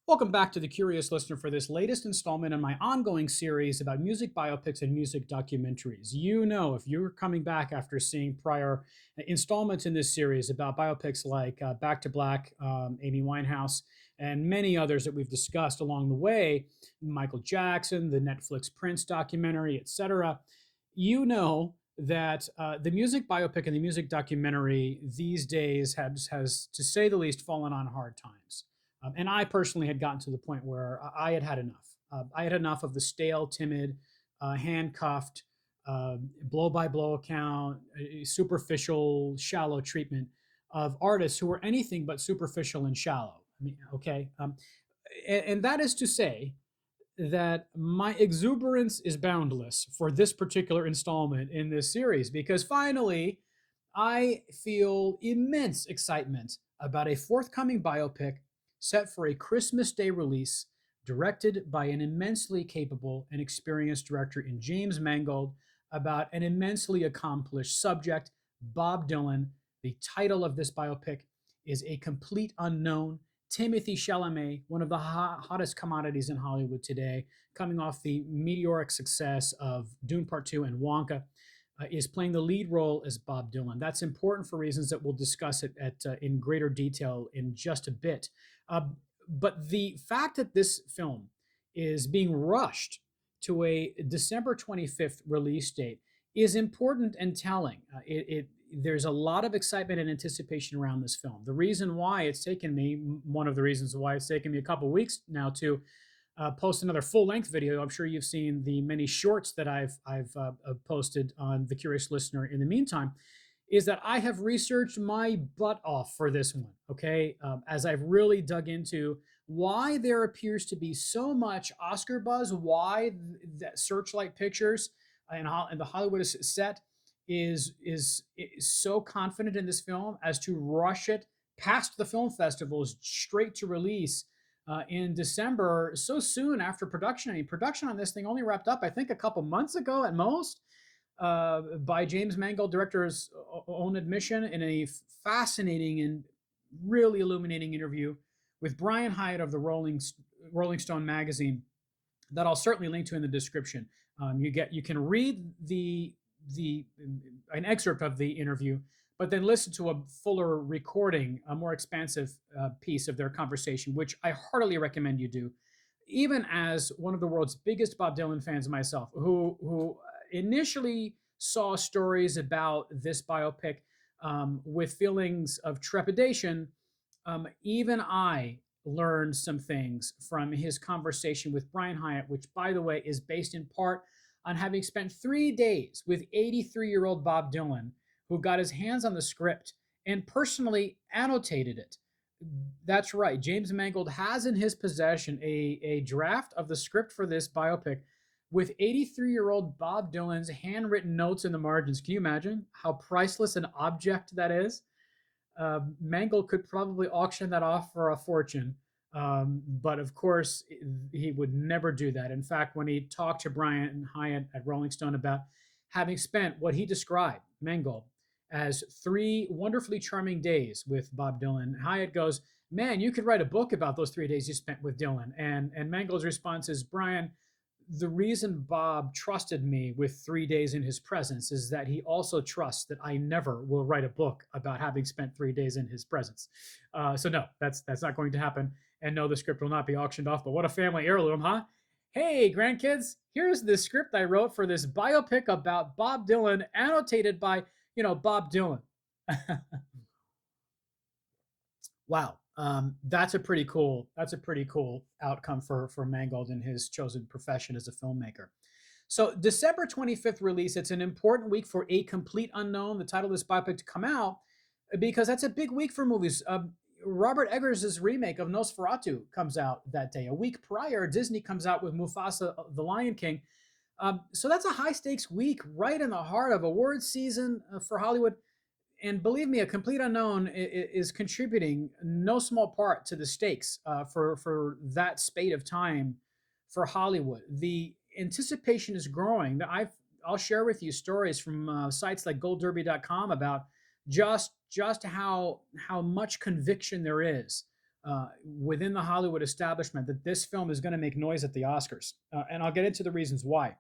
Welcome back to The Curious Listener for this latest installment in my ongoing series about music biopics and music documentaries. You know, if you're coming back after seeing prior installments in this series about biopics like Back to Black, Amy Winehouse, and many others that we've discussed along the way, Michael Jackson, the Netflix Prince documentary, etc., you know that the music biopic and the music documentary these days has, to say the least, fallen on hard times. And I personally had gotten to the point where I had had enough. I had enough of the stale, timid, handcuffed, blow by blow account, superficial, shallow treatment of artists who were anything but superficial and shallow. I mean, okay. And that is to say that my exuberance is boundless for this particular installment in this series because finally I feel immense excitement about a forthcoming biopic set for a Christmas Day release, directed by an immensely capable and experienced director in James Mangold, about an immensely accomplished subject, Bob Dylan. The title of this biopic is A Complete Unknown. Timothée Chalamet, one of the hottest commodities in Hollywood today, coming off the meteoric success of Dune Part 2 and Wonka, is playing the lead role as Bob Dylan. That's important for reasons that we'll discuss it in greater detail in just a bit. But the fact that this film is being rushed to a December 25th release date is important and telling. There's a lot of excitement and anticipation around this film. The reason why it's taken me, one of the reasons why it's taken me a couple weeks now to post another full-length video. I'm sure you've seen the many shorts that I've posted on The Curious Listener in the meantime, is that I have researched my butt off for this one, okay? As I've really dug into why there appears to be so much Oscar buzz, why that Searchlight Pictures and the Hollywood set is so confident in this film as to rush it past the film festivals straight to release in December so soon after production. I mean, production on this thing only wrapped up, I think, a couple months ago at most, by James Mangold, director's own admission, in a fascinating and really illuminating interview with Brian Hiatt of the Rolling Stone magazine that I'll certainly link to in the description. You can read an excerpt of the interview, but then listen to a fuller recording, a more expansive piece of their conversation, which I heartily recommend you do. Even as one of the world's biggest Bob Dylan fans myself, who initially saw stories about this biopic with feelings of trepidation, even I learned some things from his conversation with Brian Hiatt, which, by the way, is based in part on having spent 3 days with 83-year-old Bob Dylan, who got his hands on the script and personally annotated it. That's right. James Mangold has in his possession a draft of the script for this biopic with 83-year-old Bob Dylan's handwritten notes in the margins. Can you imagine how priceless an object that is? Mangold could probably auction that off for a fortune. But of course, he would never do that. In fact, when he talked to Brian Hiatt at Rolling Stone about having spent what he described, Mangold, as 3 wonderfully charming days with Bob Dylan, Hiatt goes, "Man, you could write a book about those 3 days you spent with Dylan." And Mangold's response is, "Brian, the reason Bob trusted me with 3 days in his presence is that he also trusts that I never will write a book about having spent 3 days in his presence." So no, that's not going to happen. And no, the script will not be auctioned off. But what a family heirloom, huh? Hey, grandkids, here's the script I wrote for this biopic about Bob Dylan, annotated by, Bob Dylan. Wow. That's a pretty cool outcome for Mangold in his chosen profession as a filmmaker. So December 25th release, it's an important week for A Complete Unknown, the title of this biopic, to come out, because that's a big week for movies. Robert Eggers' remake of Nosferatu comes out that day. A week prior, Disney comes out with Mufasa, the Lion King. So that's a high stakes week right in the heart of awards season for Hollywood. And believe me, A Complete Unknown is contributing no small part to the stakes for that spate of time for Hollywood. The anticipation is growing. I'll share with you stories from sites like GoldDerby.com about just how much conviction there is within the Hollywood establishment that this film is going to make noise at the Oscars. And I'll get into the reasons why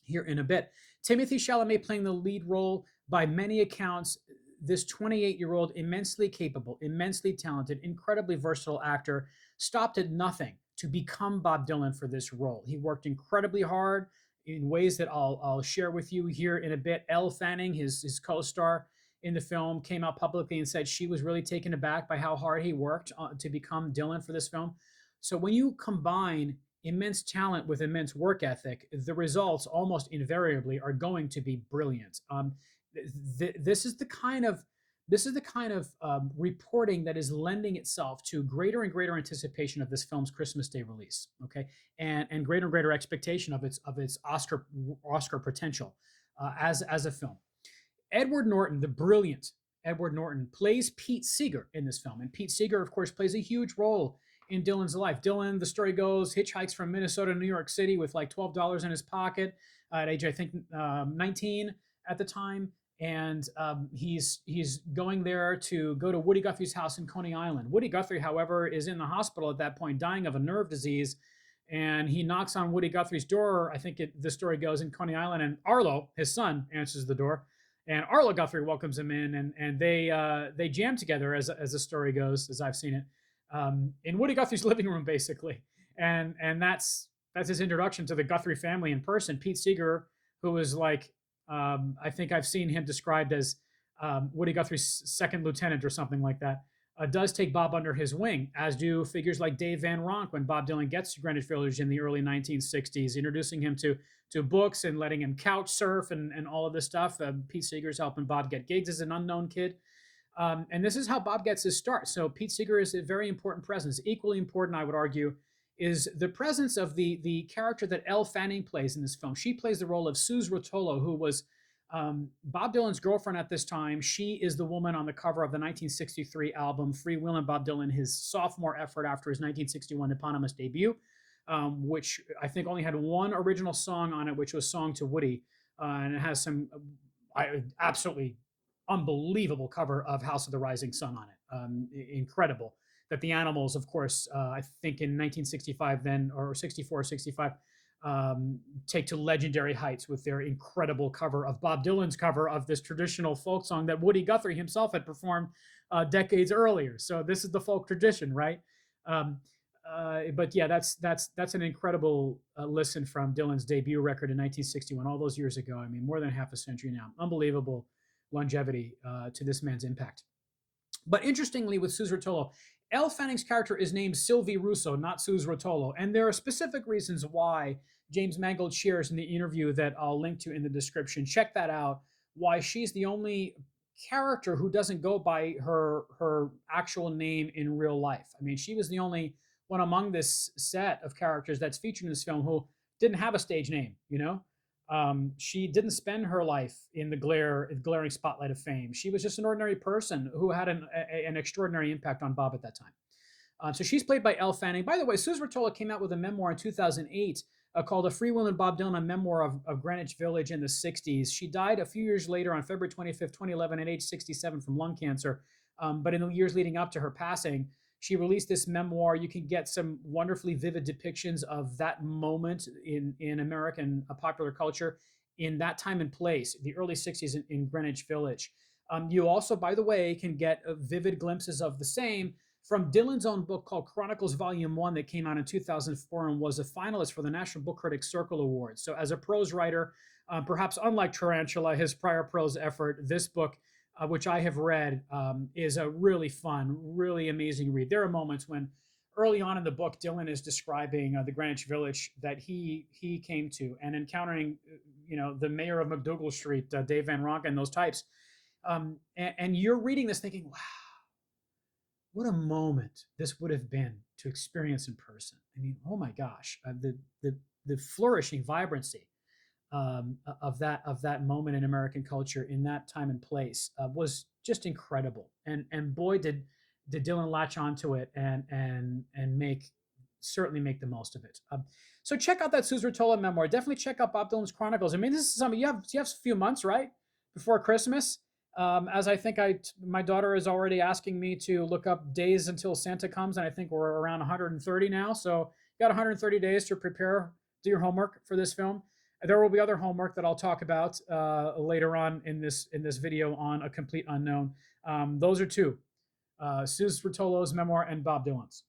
here in a bit. Timothée Chalamet playing the lead role, by many accounts, this 28-year-old, immensely capable, immensely talented, incredibly versatile actor, stopped at nothing to become Bob Dylan for this role. He worked incredibly hard in ways that I'll share with you here in a bit. Elle Fanning, his co-star in the film, came out publicly and said she was really taken aback by how hard he worked to become Dylan for this film. So when you combine immense talent with immense work ethic, the results almost invariably are going to be brilliant. This is the kind of reporting that is lending itself to greater and greater anticipation of this film's Christmas Day release, okay, and greater and greater expectation of its Oscar potential as a film. Edward Norton, the brilliant Edward Norton, plays Pete Seeger in this film, and Pete Seeger, of course, plays a huge role in Dylan's life. Dylan, the story goes, hitchhikes from Minnesota to New York City with like $12 in his pocket at age, I think, 19 at the time. And he's going there to go to Woody Guthrie's house in Coney Island. Woody Guthrie, however, is in the hospital at that point, dying of a nerve disease. And he knocks on Woody Guthrie's door, I think the story goes, in Coney Island. And Arlo, his son, answers the door. And Arlo Guthrie welcomes him in, and they jam together, as the story goes, as I've seen it, in Woody Guthrie's living room, basically. And that's his introduction to the Guthrie family in person. Pete Seeger, who was like, I think I've seen him described as Woody Guthrie's second lieutenant or something like that, does take Bob under his wing, as do figures like Dave Van Ronk when Bob Dylan gets to Greenwich Village in the early 1960s, introducing him to books and letting him couch surf and all of this stuff. Pete Seeger's helping Bob get gigs as an unknown kid. And this is how Bob gets his start. So Pete Seeger is a very important presence. Equally important, I would argue, is the presence of the character that Elle Fanning plays in this film. She plays the role of Suze Rotolo, who was Bob Dylan's girlfriend at this time. She is the woman on the cover of the 1963 album Free Willin' Bob Dylan, his sophomore effort after his 1961 eponymous debut, which I think only had one original song on it, which was Song to Woody. And it has some absolutely unbelievable cover of House of the Rising Sun on it. Incredible. That the Animals, of course, I think in 1965 then, or 64, 65, take to legendary heights with their incredible cover of Bob Dylan's cover of this traditional folk song that Woody Guthrie himself had performed decades earlier. So this is the folk tradition, right? But yeah, that's an incredible listen from Dylan's debut record in 1961, all those years ago. I mean, more than half a century now. Unbelievable longevity to this man's impact. But interestingly, with Suze Rotolo, Elle Fanning's character is named Sylvie Russo, not Suze Rotolo. And there are specific reasons why James Mangold shares in the interview that I'll link to in the description. Check that out, why she's the only character who doesn't go by her actual name in real life. I mean, she was the only one among this set of characters that's featured in this film who didn't have a stage name, you know? She didn't spend her life in the glaring spotlight of fame. She was just an ordinary person who had an extraordinary impact on Bob at that time. So she's played by Elle Fanning. By the way, Suze Rotolo came out with a memoir in 2008 called A Free Willin' Bob Dylan, a memoir of Greenwich Village in the 60s. She died a few years later on February 25th, 2011 at age 67 from lung cancer. But in the years leading up to her passing, she released this memoir. You can get some wonderfully vivid depictions of that moment in American popular culture in that time and place, the early 60s in Greenwich Village. You also, by the way, can get vivid glimpses of the same from Dylan's own book called Chronicles Volume 1 that came out in 2004 and was a finalist for the National Book Critics Circle Awards. So as a prose writer, perhaps unlike Tarantula, his prior prose effort, this book, which I have read, is a really fun, really amazing read. There are moments when early on in the book, Dylan is describing the Greenwich Village that he came to and encountering, the mayor of McDougal Street, Dave Van Ronk, and those types. And you're reading this thinking, wow, what a moment this would have been to experience in person. I mean, oh my gosh, the flourishing vibrancy of that moment in American culture in that time and place was just incredible. And boy, did Dylan latch onto it and certainly make the most of it. So check out that Suze Rotolo memoir. Definitely check out Bob Dylan's Chronicles. I mean, this is something you have a few months, right, before Christmas. As I think my daughter is already asking me to look up days until Santa comes, and I think we're around 130 now. So you got 130 days to prepare, do your homework for this film. There will be other homework that I'll talk about later on in this video on A Complete Unknown. Those are two: Suze Rotolo's memoir and Bob Dylan's.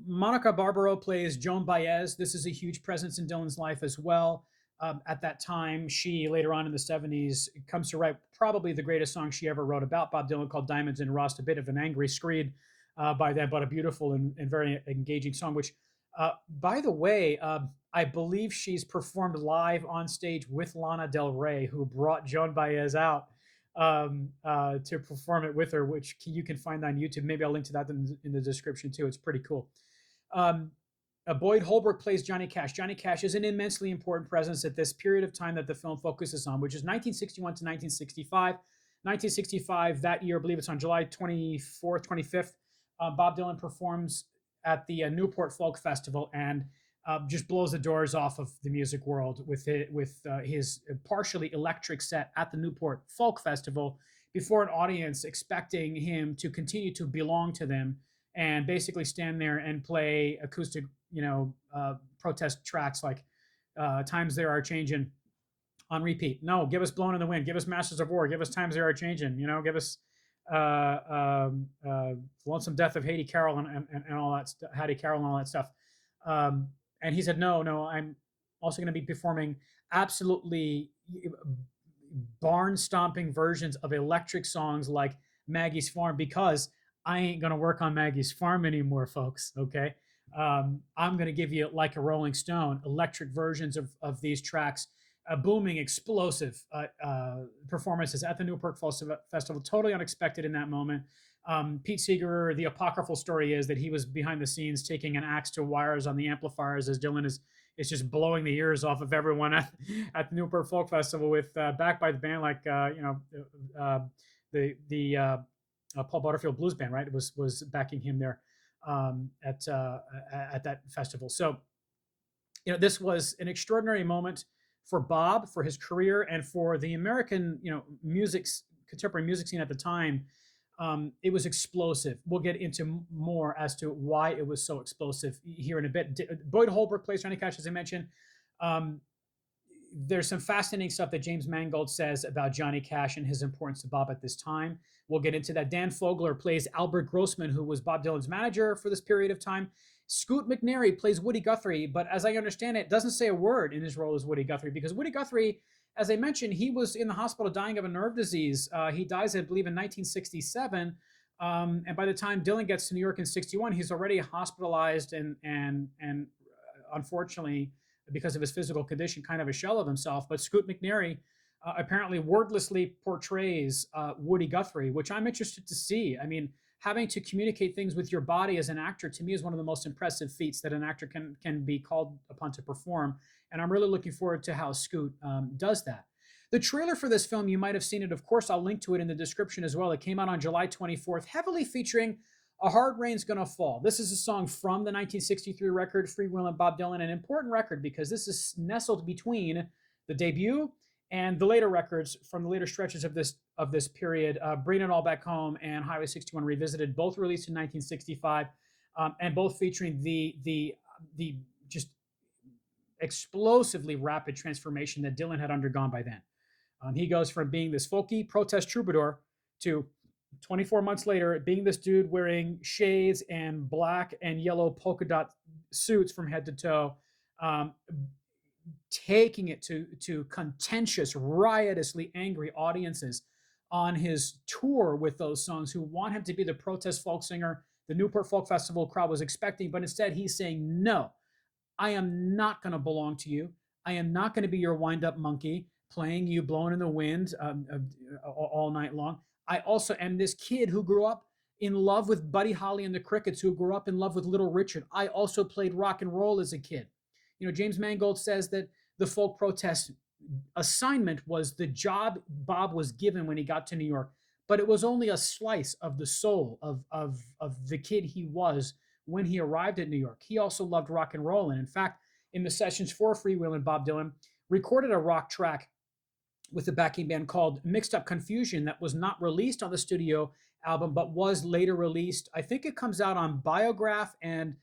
Monica Barbaro plays Joan Baez. This is a huge presence in Dylan's life as well. At that time, she later on in the 70s comes to write probably the greatest song she ever wrote about Bob Dylan, called Diamonds and Rust, a bit of an angry screed by then, but a beautiful and very engaging song, which, by the way, I believe she's performed live on stage with Lana Del Rey, who brought Joan Baez out to perform it with her, which you can find on YouTube. Maybe I'll link to that in the description too. It's pretty cool. Boyd Holbrook plays Johnny Cash. Johnny Cash is an immensely important presence at this period of time that the film focuses on, which is 1961 to 1965. 1965, that year, I believe it's on July 24th, 25th, Bob Dylan performs at the Newport Folk Festival and just blows the doors off of the music world with his partially electric set at the Newport Folk Festival before an audience expecting him to continue to belong to them and basically stand there and play acoustic, protest tracks like Times They Are Changing on repeat. No, give us Blown in the Wind, give us Masters of War, give us Times They Are Changing, give us Lonesome Death of Hattie Carroll and all that Hattie Carroll and all that stuff. And he said, no, I'm also going to be performing absolutely barn stomping versions of electric songs like Maggie's Farm, because I ain't going to work on Maggie's Farm anymore, folks. Okay. I'm going to give you, like a Rolling Stone, electric versions of these tracks, booming, explosive performances at the Newport Festival. Totally unexpected in that moment. Pete Seeger, the apocryphal story is that he was behind the scenes taking an axe to wires on the amplifiers as Dylan is just blowing the ears off of everyone at the Newport Folk Festival, with backed by the band like the Paul Butterfield Blues Band, right? It was backing him there at that festival. So this was an extraordinary moment for Bob, for his career, and for the American contemporary music scene at the time. It was explosive. We'll get into more as to why it was so explosive here in a bit. Boyd Holbrook plays Johnny Cash, as I mentioned. There's some fascinating stuff that James Mangold says about Johnny Cash and his importance to Bob at this time. We'll get into that. Dan Fogler plays Albert Grossman, who was Bob Dylan's manager for this period of time. Scoot McNairy plays Woody Guthrie, but as I understand it, doesn't say a word in his role as Woody Guthrie, because Woody Guthrie, as I mentioned, he was in the hospital dying of a nerve disease. He dies, I believe, in 1967. And by the time Dylan gets to New York in 61, he's already hospitalized and unfortunately, because of his physical condition, kind of a shell of himself. But Scoot McNairy apparently wordlessly portrays Woody Guthrie, which I'm interested to see. I mean, having to communicate things with your body as an actor, to me, is one of the most impressive feats that an actor can be called upon to perform. And I'm really looking forward to how Scoot does that. The trailer for this film, you might have seen it. Of course, I'll link to it in the description as well. It came out on July 24th, heavily featuring A Hard Rain's Gonna Fall. This is a song from the 1963 record, Freewheelin' Bob Dylan, an important record because this is nestled between the debut and the later records from the later stretches of this period, Bring It All Back Home and Highway 61 Revisited, both released in 1965, and both featuring the just explosively rapid transformation that Dylan had undergone by then. He goes from being this folky protest troubadour to 24 months later being this dude wearing shades and black and yellow polka dot suits from head to toe, taking it to contentious, riotously angry audiences on his tour with those songs, who want him to be the protest folk singer the Newport Folk Festival crowd was expecting. But instead he's saying, no, I am not going to belong to you. I am not going to be your wind-up monkey playing you Blowing in the Wind all night long. I also am this kid who grew up in love with Buddy Holly and the Crickets, who grew up in love with Little Richard. I also played rock and roll as a kid. James Mangold says that the folk protest assignment was the job Bob was given when he got to New York, but it was only a slice of the soul of the kid he was when he arrived at New York. He also loved rock and roll. And in fact, in the sessions for Freewheelin' Bob Dylan, recorded a rock track with a backing band called Mixed Up Confusion that was not released on the studio album, but was later released. I think it comes out on Biograph and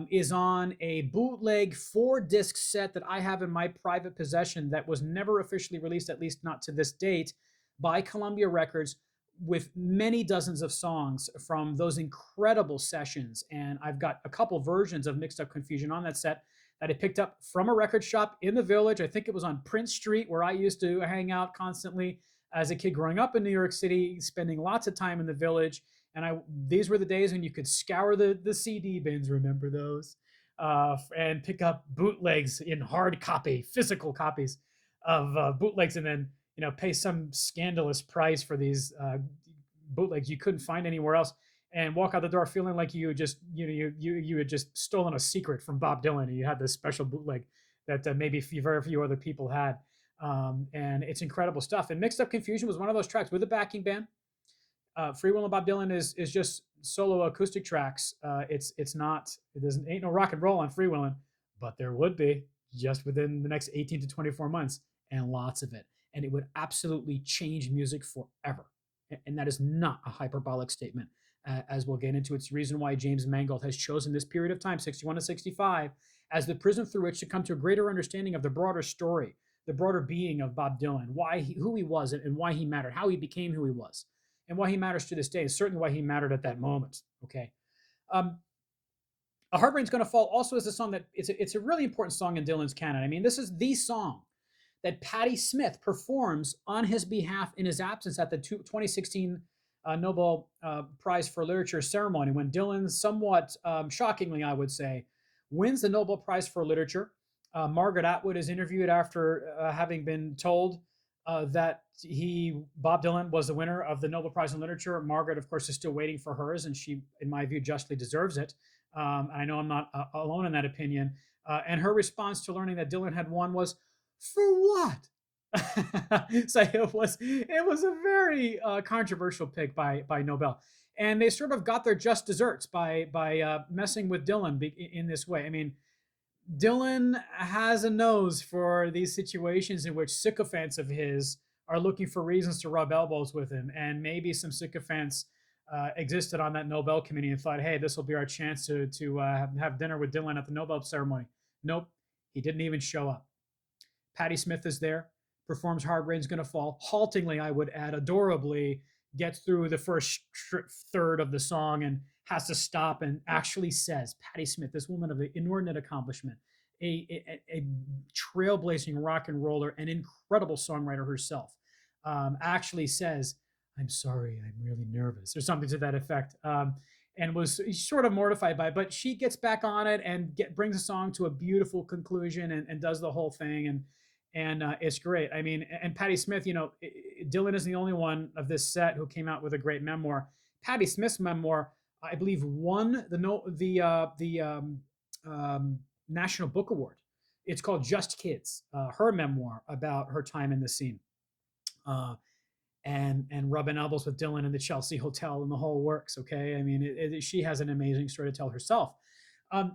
is on a bootleg 4-disc set that I have in my private possession that was never officially released, at least not to this date, by Columbia Records, with many dozens of songs from those incredible sessions. And I've got a couple versions of Mixed Up Confusion on that set that I picked up from a record shop in the Village. I think it was on Prince Street, where I used to hang out constantly as a kid growing up in New York City, spending lots of time in the Village. And these were the days when you could scour the CD bins, remember those, and pick up bootlegs in hard copy, physical copies of bootlegs, and then pay some scandalous price for these bootlegs you couldn't find anywhere else, and walk out the door feeling like you had just stolen a secret from Bob Dylan, and you had this special bootleg that maybe very few other people had. And it's incredible stuff. And Mixed Up Confusion was one of those tracks with a backing band. Free Will and Bob Dylan is just solo acoustic tracks. It's not, ain't no rock and roll on Free Willin', but there would be just within the next 18 to 24 months, and lots of it. And it would absolutely change music forever. And that is not a hyperbolic statement, as we'll get into. It's the reason why James Mangold has chosen this period of time, 61 to 65, as the prism through which to come to a greater understanding of the broader story, the broader being of Bob Dylan, who he was, and why he mattered, how he became who he was, and why he matters to this day, and certainly why he mattered at that moment. Okay. A Hard Rain's Gonna Fall also is a song that it's a really important song in Dylan's canon. I mean, this is the song that Patti Smith performs on his behalf in his absence at the 2016 Nobel Prize for Literature ceremony, when Dylan, somewhat shockingly, I would say, wins the Nobel Prize for Literature. Margaret Atwood is interviewed after having been told that Bob Dylan was the winner of the Nobel Prize in Literature. Margaret, of course, is still waiting for hers, and she, in my view, justly deserves it. I know I'm not alone in that opinion. And her response to learning that Dylan had won was, "For what?" So it was a very controversial pick by Nobel, and they sort of got their just desserts by messing with Dylan in this way. I mean, Dylan has a nose for these situations in which sycophants of his are looking for reasons to rub elbows with him, and maybe some sycophants existed on that Nobel committee and thought, "Hey, this will be our chance to have dinner with Dylan at the Nobel ceremony." Nope, he didn't even show up. Patti Smith is there, performs Hard Rain's Gonna Fall, haltingly, I would add, adorably, gets through the first third of the song and has to stop and actually says, Patti Smith, this woman of inordinate accomplishment, a trailblazing rock and roller, an incredible songwriter herself, actually says, "I'm sorry, I'm really nervous," or something to that effect. And was sort of mortified by it, but she gets back on it and brings the song to a beautiful conclusion, and does the whole thing. And it's great. I mean, and Patti Smith, Dylan is the only one of this set who came out with a great memoir. Patti Smith's memoir, I believe, won the National Book Award. It's called Just Kids, her memoir about her time in the scene, and rubbing elbows with Dylan in the Chelsea Hotel and the whole works. Okay, I mean, she has an amazing story to tell herself.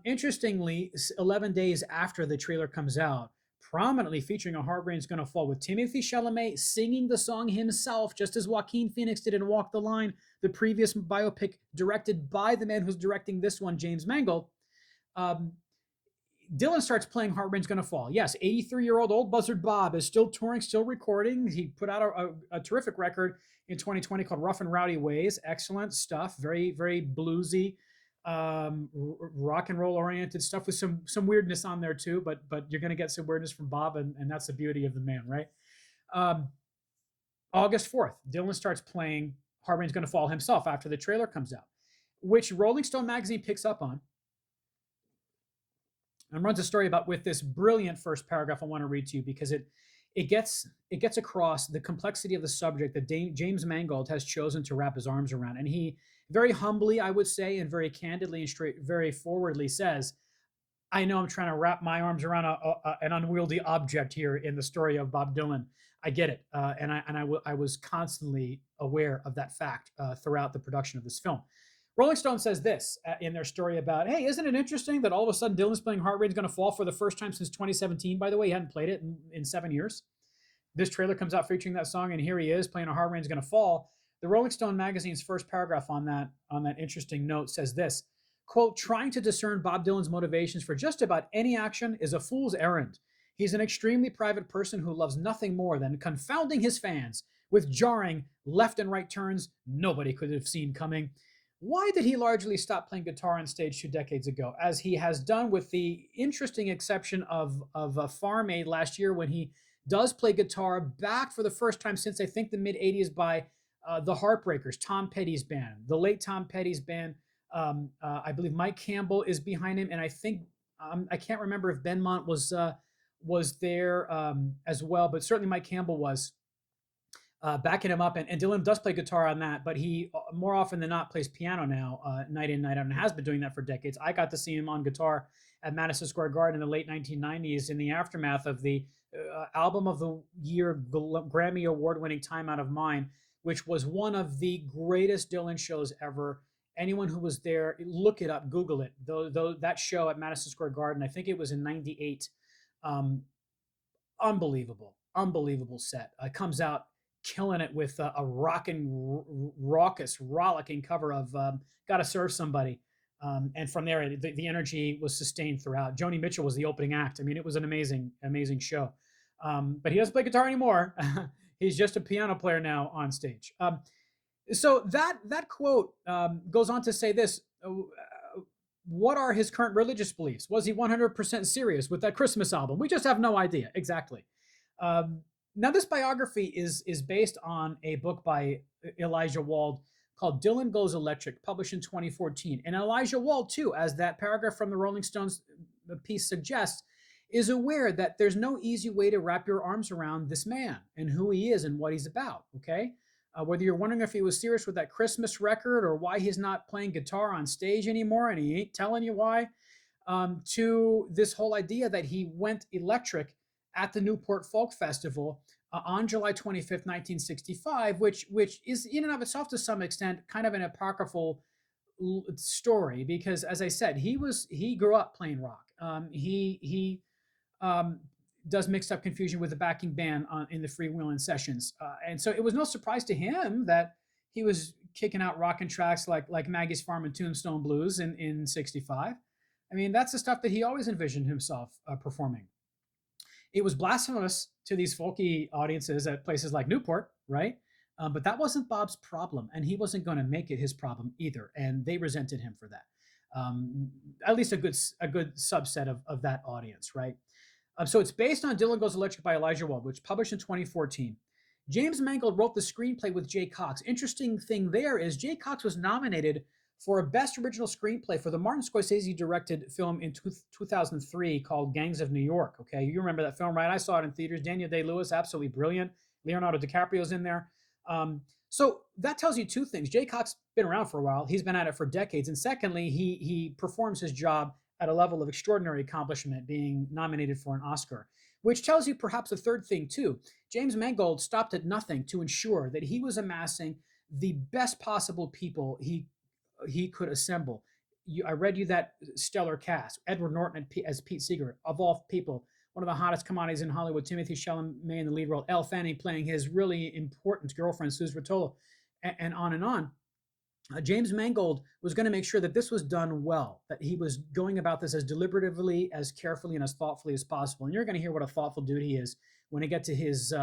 Interestingly, 11 days after the trailer comes out, prominently featuring A Hard Rain's Gonna Fall, with Timothée Chalamet singing the song himself, just as Joaquin Phoenix did in Walk the Line, the previous biopic directed by the man who's directing this one, James Mangold. Dylan starts playing Hard Rain's Gonna Fall. Yes, 83-year-old old Buzzard Bob is still touring, still recording. He put out a terrific record in 2020 called Rough and Rowdy Ways. Excellent stuff, very, very bluesy, rock and roll oriented stuff with some weirdness on there too, but you're going to get some weirdness from Bob, and that's the beauty of the man, right? August 4th, Dylan starts playing Hard Rain's Gonna Fall himself after the trailer comes out, which Rolling Stone magazine picks up on and runs a story about, with this brilliant first paragraph I want to read to you, because it gets across the complexity of the subject that James Mangold has chosen to wrap his arms around. And he very humbly, I would say, and very candidly and very forwardly says, "I know I'm trying to wrap my arms around an unwieldy object here in the story of Bob Dylan. I get it." And I was constantly aware of that fact throughout the production of this film. Rolling Stone says this in their story about, "Hey, isn't it interesting that all of a sudden Dylan's playing Hard Rain's Gonna Fall for the first time since 2017? By the way, he hadn't played it in 7 years. this trailer comes out featuring that song, and here he is playing A Hard Rain's Gonna Fall. The Rolling Stone magazine's first paragraph on that interesting note says this, quote, trying to discern Bob Dylan's motivations for just about any action is a fool's errand. He's an extremely private person who loves nothing more than confounding his fans with jarring left and right turns nobody could have seen coming. Why did he largely stop playing guitar on stage 2 decades ago, as he has done, with the interesting exception of Farm Aid last year, when he does play guitar, back for the first time since I think the mid 80s by the Heartbreakers, Tom Petty's band, the late Tom Petty's band. I believe Mike Campbell is behind him, and I think I can't remember if Benmont was there as well, but certainly Mike Campbell was backing him up. And Dylan does play guitar on that, but he more often than not plays piano now, night in, night out, and has been doing that for decades. I got to see him on guitar at Madison Square Garden in the late 1990s in the aftermath of the Album of the Year Grammy Award-winning Time Out of Mind, which was one of the greatest Dylan shows ever. Anyone who was there, look it up, Google it. Though that show at Madison Square Garden, I think it was in '98. Unbelievable set. Comes out killing it with a raucous, rollicking cover of "Gotta Serve Somebody," and from there, the energy was sustained throughout. Joni Mitchell was the opening act. I mean, it was an amazing show. But he doesn't play guitar anymore. He's just a piano player now on stage. So that quote goes on to say this. What are his current religious beliefs? Was he 100% serious with that Christmas album? We just have no idea exactly. Now, this biography is based on a book by Elijah Wald called Dylan Goes Electric, published in 2014. And Elijah Wald, too, as that paragraph from the Rolling Stones piece suggests, is aware that there's no easy way to wrap your arms around this man and who he is and what he's about, okay? Whether you're wondering if he was serious with that Christmas record or why he's not playing guitar on stage anymore and he ain't telling you why, to this whole idea that he went electric at the Newport Folk Festival on July 25th, 1965, which is in and of itself to some extent kind of an apocryphal story, because as I said, he grew up playing rock. He does Mixed Up Confusion with the backing band in the Freewheelin' Sessions. And so it was no surprise to him that he was kicking out rockin' tracks like Maggie's Farm and Tombstone Blues in 65. I mean, that's the stuff that he always envisioned himself performing. It was blasphemous to these folky audiences at places like Newport, right? But that wasn't Bob's problem, and he wasn't going to make it his problem either, and they resented him for that. At least a good subset of that audience, right? So it's based on Dylan Goes Electric by Elijah Wald, which published in 2014. James Mangold wrote the screenplay with Jay Cox. Interesting thing there is Jay Cox was nominated for a Best Original Screenplay for the Martin Scorsese-directed film in 2003 called Gangs of New York, okay? You remember that film, right? I saw it in theaters. Daniel Day-Lewis, absolutely brilliant. Leonardo DiCaprio's in there. So that tells you two things. Jay Cox been around for a while. He's been at it for decades. And secondly, he performs his job at a level of extraordinary accomplishment, being nominated for an Oscar, which tells you perhaps a third thing too. James Mangold stopped at nothing to ensure that he was amassing the best possible people he could assemble. I read you that stellar cast. Edward Norton as Pete Seeger, of all people, one of the hottest commodities in Hollywood. Timothée Chalamet in the lead role. Elle Fanning playing his really important girlfriend, Suze Rotolo, and on and on. James Mangold was going to make sure that this was done well, that he was going about this as deliberatively, as carefully, and as thoughtfully as possible. And you're going to hear what a thoughtful dude he is when I get to his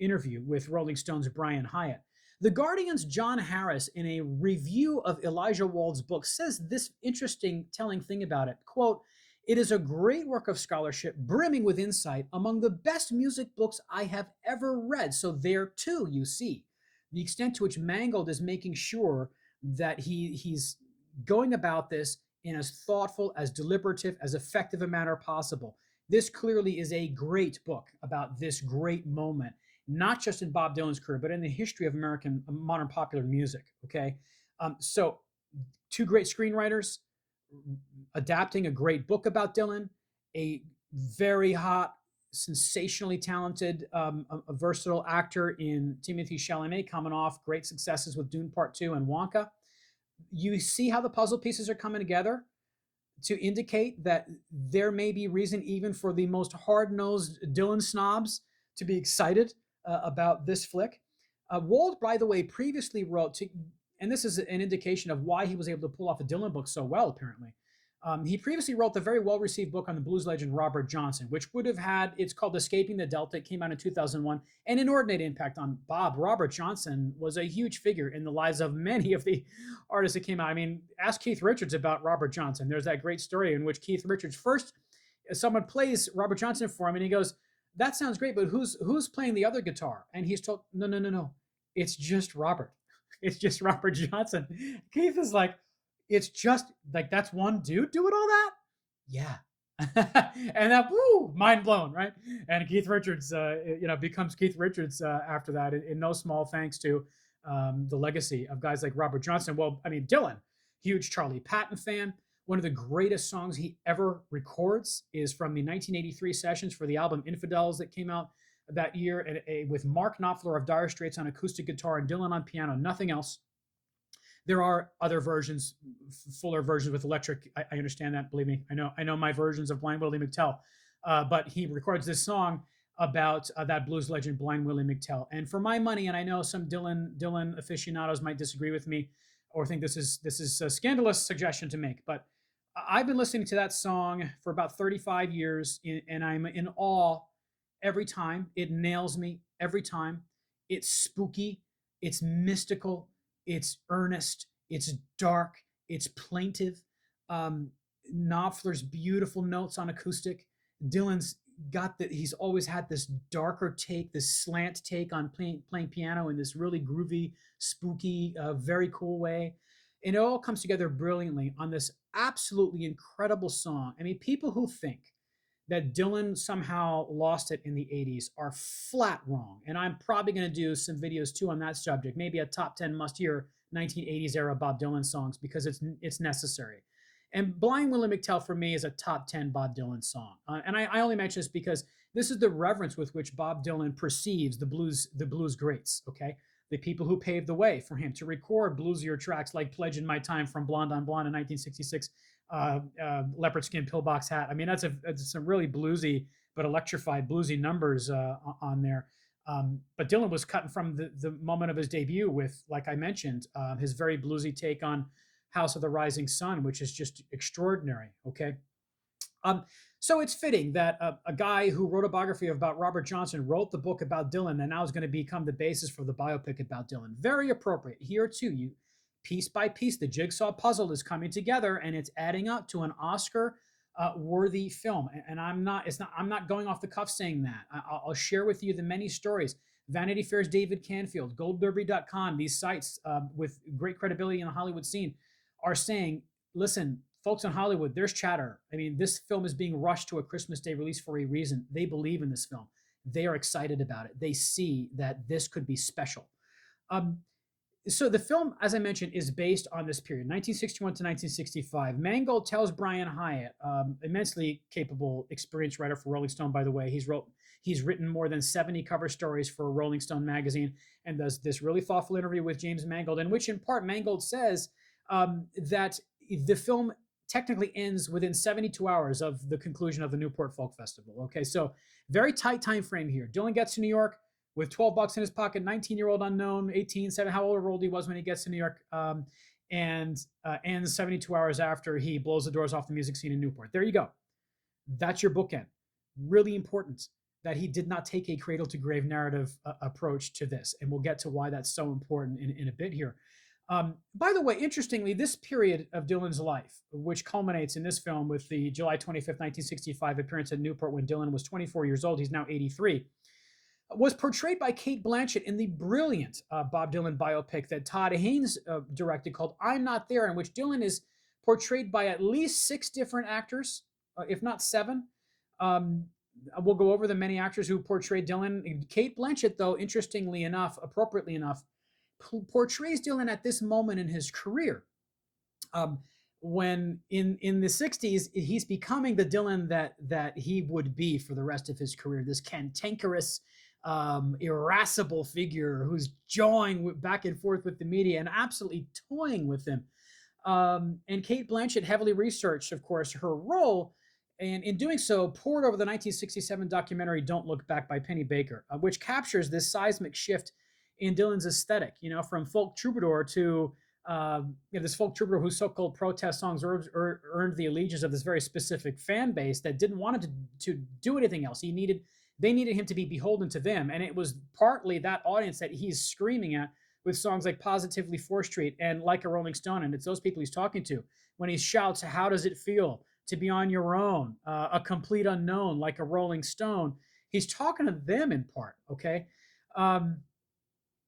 interview with Rolling Stone's Brian Hiatt. The Guardian's John Harris, in a review of Elijah Wald's book, says this interesting, telling thing about it. Quote, "It is a great work of scholarship, brimming with insight, among the best music books I have ever read." So there, too, you see the extent to which Mangold is making sure that he's going about this in as thoughtful, as deliberative, as effective a manner possible. This clearly is a great book about this great moment, not just in Bob Dylan's career, but in the history of American modern popular music, okay? So two great screenwriters adapting a great book about Dylan, a very hot, sensationally talented, a versatile actor in Timothée Chalamet, coming off great successes with Dune Part 2 and Wonka. You see how the puzzle pieces are coming together to indicate that there may be reason even for the most hard-nosed Dylan snobs to be excited about this flick. Wald, by the way, previously wrote, and this is an indication of why he was able to pull off a Dylan book so well, apparently. He previously wrote the very well-received book on the blues legend Robert Johnson, which would have had, it's called Escaping the Delta. It came out in 2001, an inordinate impact on Bob. Robert Johnson was a huge figure in the lives of many of the artists that came out. I mean, ask Keith Richards about Robert Johnson. There's that great story in which Keith Richards first, someone plays Robert Johnson for him, and he goes, "That sounds great, but who's playing the other guitar?" And he's told, "No, no, no, no, it's just Robert. It's just Robert Johnson." Keith is like, "It's just like that's one dude doing all that?" Yeah. And that, woo, mind blown, right? And Keith Richards, becomes Keith Richards after that, in no small thanks to the legacy of guys like Robert Johnson. Well, I mean, Dylan, huge Charlie Patton fan. One of the greatest songs he ever records is from the 1983 sessions for the album Infidels that came out that year, with Mark Knopfler of Dire Straits on acoustic guitar and Dylan on piano, nothing else. There are other versions, fuller versions with electric. I understand that. Believe me, I know my versions of Blind Willie McTell. But he records this song about that blues legend, Blind Willie McTell. And for my money, and I know some Dylan aficionados might disagree with me or think this is a scandalous suggestion to make, but I've been listening to that song for about 35 years, and I'm in awe every time. It nails me every time. It's spooky. It's mystical. It's earnest, it's dark, it's plaintive. Knopfler's beautiful notes on acoustic. Dylan's got he's always had this darker take, this slant take on playing piano in this really groovy, spooky, very cool way. And it all comes together brilliantly on this absolutely incredible song. I mean, people who think that Dylan somehow lost it in the 80s are flat wrong. And I'm probably going to do some videos too on that subject, maybe a top 10 must-hear 1980s era Bob Dylan songs, because it's necessary. And Blind Willie McTell for me is a top 10 Bob Dylan song. And I only mention this because this is the reverence with which Bob Dylan perceives the blues greats, okay? The people who paved the way for him to record bluesier tracks like Pledge in My Time from Blonde on Blonde in 1966, Leopard Skin Pillbox Hat. I mean, that's some really bluesy but electrified bluesy numbers on there. But Dylan was cutting from the moment of his debut with, like I mentioned, his very bluesy take on House of the Rising Sun, which is just extraordinary. Okay. So it's fitting that a guy who wrote a biography about Robert Johnson wrote the book about Dylan, and now is going to become the basis for the biopic about Dylan. Very appropriate here too. Piece by piece, the jigsaw puzzle is coming together, and it's adding up to an Oscar worthy film. And I'm not going off the cuff saying that. I'll share with you the many stories. Vanity Fair's David Canfield, goldderby.com, these sites with great credibility in the Hollywood scene are saying, listen, folks in Hollywood, there's chatter. I mean, this film is being rushed to a Christmas Day release for a reason. They believe in this film. They are excited about it. They see that this could be special. So the film, as I mentioned, is based on this period, 1961 to 1965. Mangold tells Brian Hiatt, immensely capable, experienced writer for Rolling Stone, by the way. He's written more than 70 cover stories for Rolling Stone magazine, and does this really thoughtful interview with James Mangold, in which in part Mangold says that the film technically ends within 72 hours of the conclusion of the Newport Folk Festival. Okay, so very tight time frame here. Dylan gets to New York with 12 bucks in his pocket, 19-year-old unknown, 18, 7, how old he was when he gets to New York, and ends 72 hours after he blows the doors off the music scene in Newport. There you go. That's your bookend. Really important that he did not take a cradle-to-grave narrative approach to this, and we'll get to why that's so important in a bit here. By the way, interestingly, this period of Dylan's life, which culminates in this film with the July 25th, 1965 appearance at Newport when Dylan was 24 years old, he's now 83, was portrayed by Cate Blanchett in the brilliant Bob Dylan biopic that Todd Haynes directed called I'm Not There, in which Dylan is portrayed by at least 6 different actors, if not 7. We'll go over the many actors who portrayed Dylan. Cate Blanchett, though, interestingly enough, appropriately enough, portrays Dylan at this moment in his career. When in the 60s, he's becoming the Dylan that he would be for the rest of his career, this cantankerous, irascible figure who's jawing back and forth with the media and absolutely toying with them. And Cate Blanchett heavily researched, of course, her role and in doing so, pored over the 1967 documentary "Don't Look Back" by Penny Baker, which captures this seismic shift in Dylan's aesthetic. From folk troubadour to this folk troubadour whose so-called protest songs earned the allegiance of this very specific fan base that didn't want him to do anything else. They needed him to be beholden to them, and it was partly that audience that he's screaming at with songs like "Positively 4th Street" and "Like a Rolling Stone," and it's those people he's talking to when he shouts, "How does it feel to be on your own, a complete unknown, like a Rolling Stone?" He's talking to them in part, okay?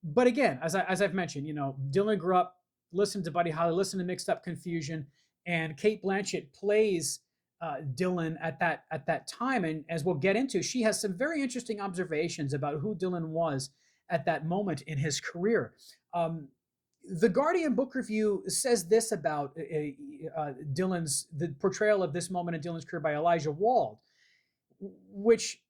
But again, as I've mentioned, Dylan grew up, listened to Buddy Holly, listened to Mixed Up Confusion, and Cate Blanchett plays Dylan at that time. And as we'll get into, she has some very interesting observations about who Dylan was at that moment in his career. The Guardian Book Review says this about the portrayal of this moment in Dylan's career by Elijah Wald, which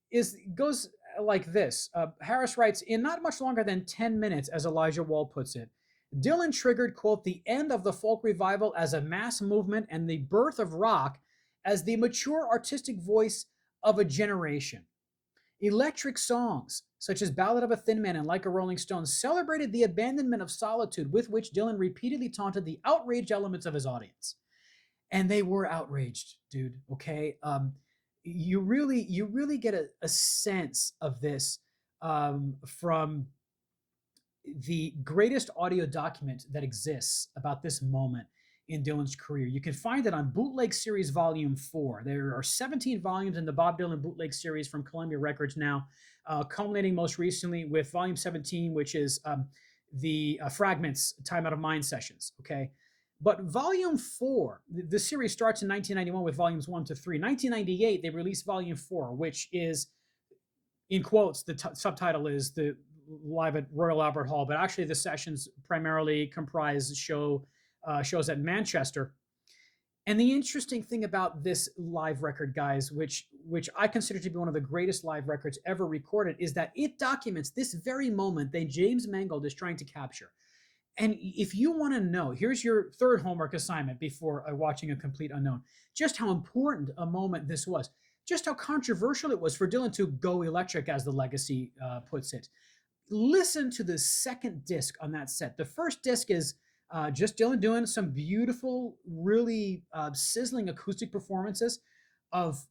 goes like this. Harris writes, in not much longer than 10 minutes, as Elijah Wald puts it, Dylan triggered, quote, the end of the folk revival as a mass movement and the birth of rock as the mature artistic voice of a generation. Electric songs, such as Ballad of a Thin Man and Like a Rolling Stone, celebrated the abandonment of solitude with which Dylan repeatedly taunted the outraged elements of his audience. And they were outraged, dude, okay? You really get a sense of this from the greatest audio document that exists about this moment in Dylan's career. You can find it on Bootleg Series Volume 4. There are 17 volumes in the Bob Dylan Bootleg Series from Columbia Records now, culminating most recently with Volume 17, which is the Fragments Time Out of Mind sessions, okay? But Volume 4, the series starts in 1991 with Volumes 1 to 3. 1998, they released Volume 4, which is, in quotes, the subtitle is the Live at Royal Albert Hall, but actually the sessions primarily comprise shows at Manchester. And the interesting thing about this live record, guys, which I consider to be one of the greatest live records ever recorded, is that it documents this very moment that James Mangold is trying to capture. And if you want to know, here's your third homework assignment before watching A Complete Unknown, just how important a moment this was, just how controversial it was for Dylan to go electric, as the legacy puts it. Listen to the second disc on that set. The first disc is just Dylan doing some beautiful, really sizzling acoustic performances of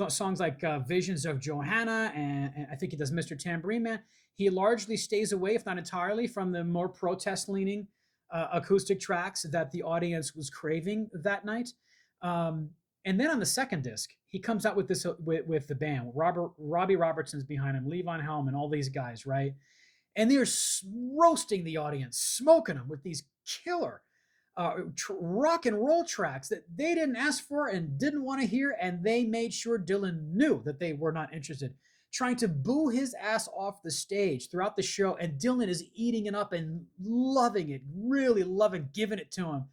songs like Visions of Johanna, and I think he does Mr. Tambourine Man. He largely stays away, if not entirely, from the more protest-leaning acoustic tracks that the audience was craving that night. And then on the second disc, he comes out with this with the band. Robbie Robertson's behind him, Levon Helm, and all these guys, right? And they're roasting the audience, smoking them with these killer rock and roll tracks that they didn't ask for and didn't want to hear, and they made sure Dylan knew that they were not interested, trying to boo his ass off the stage throughout the show, and Dylan is eating it up and loving it, really loving giving it to him,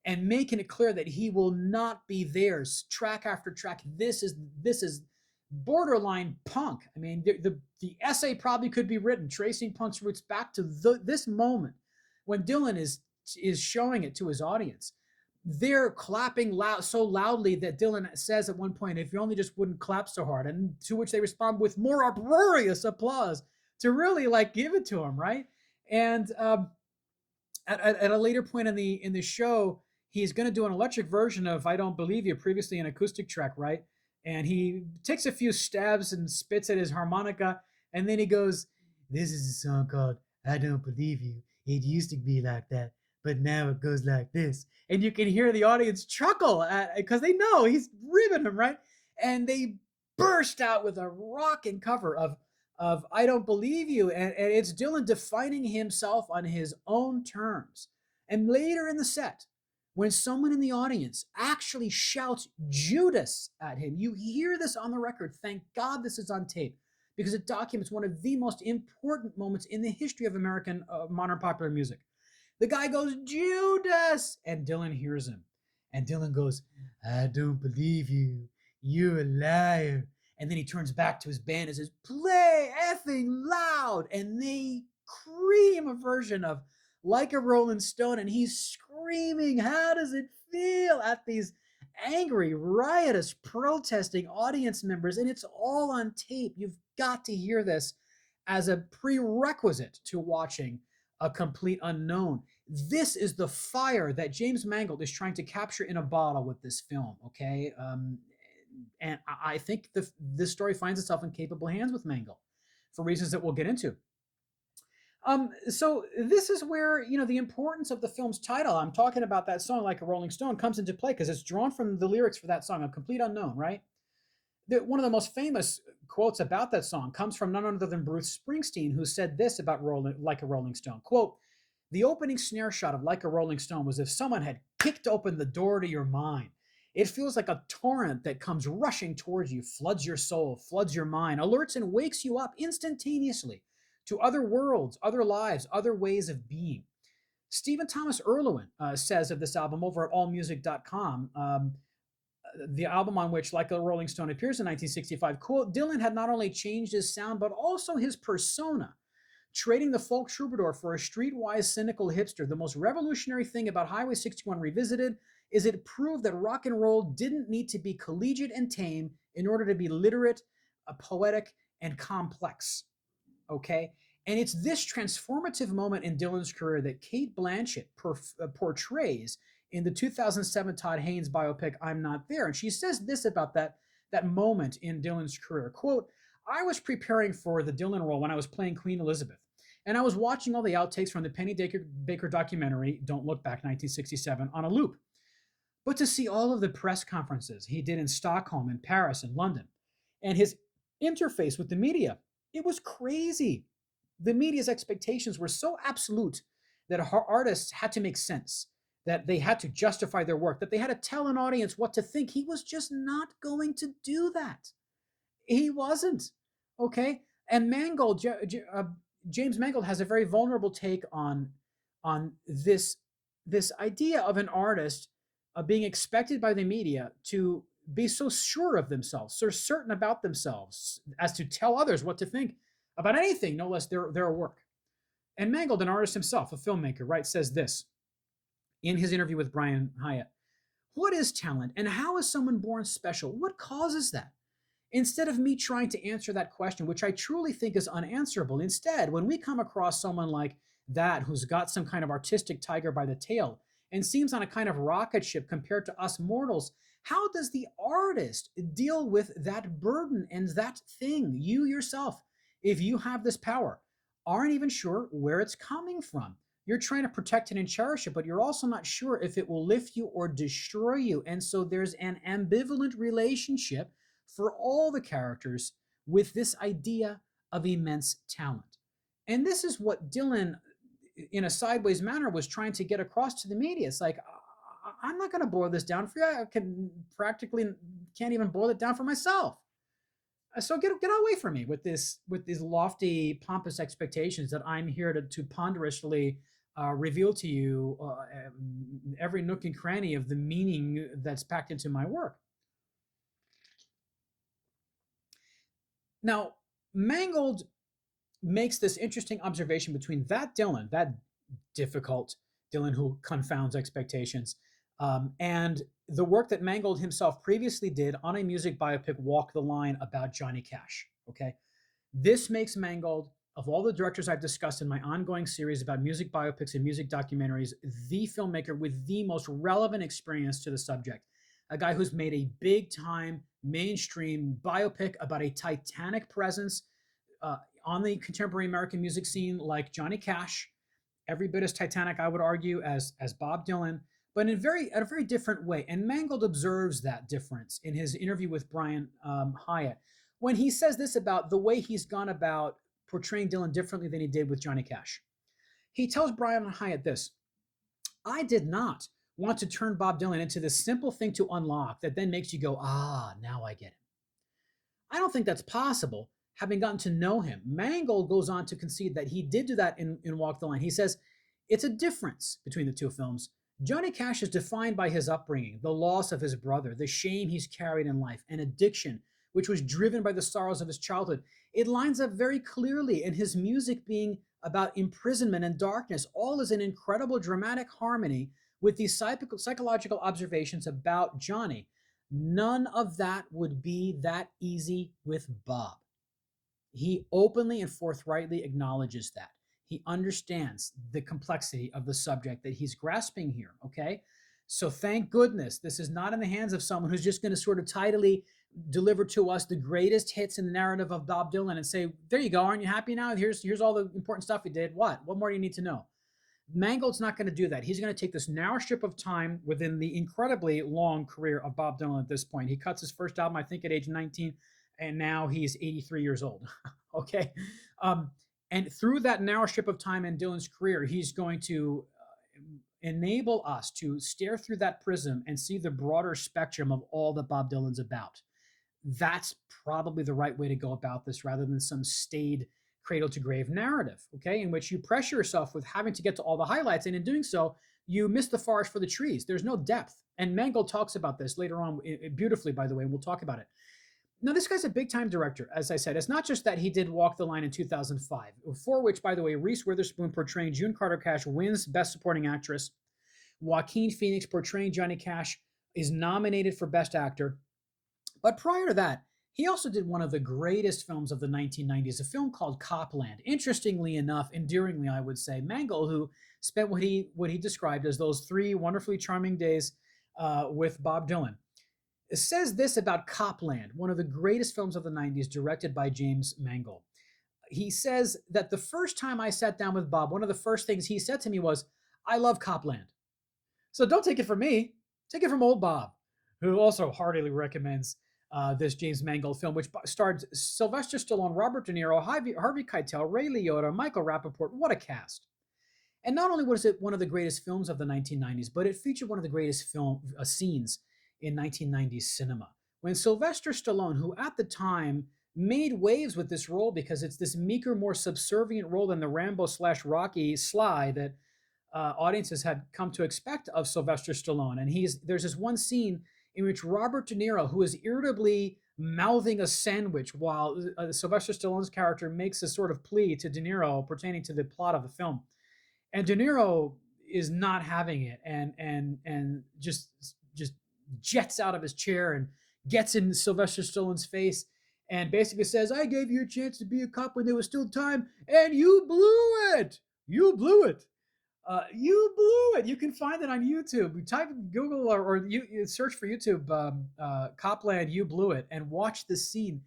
and making it clear that he will not be theirs track after track. This is borderline punk. I mean, the essay probably could be written tracing punk's roots back to this moment when Dylan is showing it to his audience. They're clapping so loudly that Dylan says at one point, "If you only just wouldn't clap so hard," and to which they respond with more uproarious applause to really give it to him, right? And at a later point in the show, he's going to do an electric version of "I Don't Believe You," previously an acoustic track, right? And he takes a few stabs and spits at his harmonica, and then he goes, "This is a song called I Don't Believe You. It used to be like that, but now it goes like this." And you can hear the audience chuckle because they know he's ribbing them, right? And they burst out with a rocking cover of "I Don't Believe You," and it's Dylan defining himself on his own terms. And later in the set, when someone in the audience actually shouts Judas at him, you hear this on the record. Thank God this is on tape, because it documents one of the most important moments in the history of American modern popular music. The guy goes, "Judas!" and Dylan hears him. And Dylan goes, "I don't believe you. You're a liar." And then he turns back to his band and says, "Play effing loud." And they cream a version of "Like a Rolling Stone," and he's screaming, "How does it feel?" at these angry, riotous, protesting audience members, and it's all on tape. You've got to hear this as a prerequisite to watching A Complete Unknown. This is the fire that James Mangold is trying to capture in a bottle with this film, okay? And I think this story finds itself in capable hands with Mangold for reasons that we'll get into. So this is where, the importance of the film's title, I'm talking about that song Like a Rolling Stone, comes into play because it's drawn from the lyrics for that song, A Complete Unknown, right? One of the most famous quotes about that song comes from none other than Bruce Springsteen, who said this about Like a Rolling Stone, quote, "The opening snare shot of Like a Rolling Stone was as if someone had kicked open the door to your mind. It feels like a torrent that comes rushing towards you, floods your soul, floods your mind, alerts and wakes you up instantaneously to other worlds, other lives, other ways of being." Stephen Thomas Erlewine says of this album over at allmusic.com, the album on which Like a Rolling Stone appears in 1965, quote, "Dylan had not only changed his sound, but also his persona, trading the folk troubadour for a streetwise cynical hipster. The most revolutionary thing about Highway 61 Revisited is it proved that rock and roll didn't need to be collegiate and tame in order to be literate, poetic, and complex." Okay? And it's this transformative moment in Dylan's career that Cate Blanchett portrays in the 2007 Todd Haynes biopic, I'm Not There. And she says this about that moment in Dylan's career, quote, "I was preparing for the Dylan role when I was playing Queen Elizabeth. And I was watching all the outtakes from the Penny Baker documentary, Don't Look Back, 1967, on a loop. But to see all of the press conferences he did in Stockholm and Paris and London, and his interface with the media, it was crazy. The media's expectations were so absolute that artists had to make sense, that they had to justify their work, that they had to tell an audience what to think. He was just not going to do that. He wasn't, okay? And James Mangold has a very vulnerable take on this idea of an artist being expected by the media to be so sure of themselves, so certain about themselves as to tell others what to think about anything, no less their work. And Mangold, an artist himself, a filmmaker, right, says this in his interview with Brian Hiatt: "What is talent, and how is someone born special? What causes that? Instead of me trying to answer that question, which I truly think is unanswerable, instead, when we come across someone like that who's got some kind of artistic tiger by the tail and seems on a kind of rocket ship compared to us mortals, how does the artist deal with that burden and that thing? You yourself, if you have this power, aren't even sure where it's coming from. You're trying to protect it and cherish it, but you're also not sure if it will lift you or destroy you. And so there's an ambivalent relationship for all the characters with this idea of immense talent." And this is what Dylan, in a sideways manner, was trying to get across to the media. It's like, I'm not going to boil this down for you. I can't even boil it down for myself. So get away from me with these lofty, pompous expectations that I'm here to ponderously reveal to you every nook and cranny of the meaning that's packed into my work. Now, Mangold makes this interesting observation between that Dylan, that difficult Dylan who confounds expectations, and the work that Mangold himself previously did on a music biopic, Walk the Line, about Johnny Cash. Okay, this makes Mangold, of all the directors I've discussed in my ongoing series about music biopics and music documentaries, the filmmaker with the most relevant experience to the subject. A guy who's made a big-time mainstream biopic about a titanic presence on the contemporary American music scene, like Johnny Cash, every bit as titanic, I would argue, as Bob Dylan, but in a very different way. And Mangold observes that difference in his interview with Brian Hiatt, when he says this about the way he's gone about portraying Dylan differently than he did with Johnny Cash. He tells Brian Hiatt this: "I did not want to turn Bob Dylan into this simple thing to unlock that then makes you go, ah, now I get him. I don't think that's possible, having gotten to know him." Mangold goes on to concede that he did do that in Walk the Line. He says, "It's a difference between the two films. Johnny Cash is defined by his upbringing, the loss of his brother, the shame he's carried in life, an addiction which was driven by the sorrows of his childhood. It lines up very clearly in his music being about imprisonment and darkness. All is an incredible dramatic harmony with these psychological observations about Johnny. None of that would be that easy with Bob. He openly and forthrightly acknowledges that. He understands the complexity of the subject that he's grasping here, okay? So thank goodness this is not in the hands of someone who's just going to sort of tidily deliver to us the greatest hits in the narrative of Bob Dylan and say, there you go, aren't you happy now? Here's all the important stuff he did. What more do you need to know? Mangold's not going to do that. He's going to take this narrow strip of time within the incredibly long career of Bob Dylan at this point. He cuts his first album, I think, at age 19, and now he's 83 years old. Okay. And through that narrow strip of time in Dylan's career, he's going to enable us to stare through that prism and see the broader spectrum of all that Bob Dylan's about. That's probably the right way to go about this rather than some staid cradle to grave narrative, okay, in which you pressure yourself with having to get to all the highlights. And in doing so, you miss the forest for the trees. There's no depth. And Mangold talks about this later on beautifully, by the way, and we'll talk about it. Now, this guy's a big-time director, as I said. It's not just that he did Walk the Line in 2005, for which, by the way, Reese Witherspoon portraying June Carter Cash wins Best Supporting Actress. Joaquin Phoenix portraying Johnny Cash is nominated for Best Actor. But prior to that, he also did one of the greatest films of the 1990s, a film called Copland. Interestingly enough, endearingly, I would say, Mangold, who spent what he described as those 3 wonderfully charming days with Bob Dylan, says this about Copland, one of the greatest films of the 90s, directed by James Mangold. He says that the first time I sat down with Bob, one of the first things he said to me was, I love Copland. So don't take it from me, take it from old Bob, who also heartily recommends this James Mangold film, which starred Sylvester Stallone, Robert De Niro, Harvey Keitel, Ray Liotta, Michael Rappaport. What a cast. And not only was it one of the greatest films of the 1990s, but it featured one of the greatest scenes in 1990s cinema. When Sylvester Stallone, who at the time made waves with this role because it's this meeker, more subservient role than the Rambo/Rocky Sly that audiences had come to expect of Sylvester Stallone. And there's this one scene in which Robert De Niro, who is irritably mouthing a sandwich while Sylvester Stallone's character makes a sort of plea to De Niro pertaining to the plot of the film. And De Niro is not having it and just jets out of his chair and gets in Sylvester Stallone's face and basically says, I gave you a chance to be a cop when there was still time, and you blew it. You blew it. You blew it. You can find it on YouTube. You type Google or you search for YouTube, Copland, You Blew It, and watch this scene.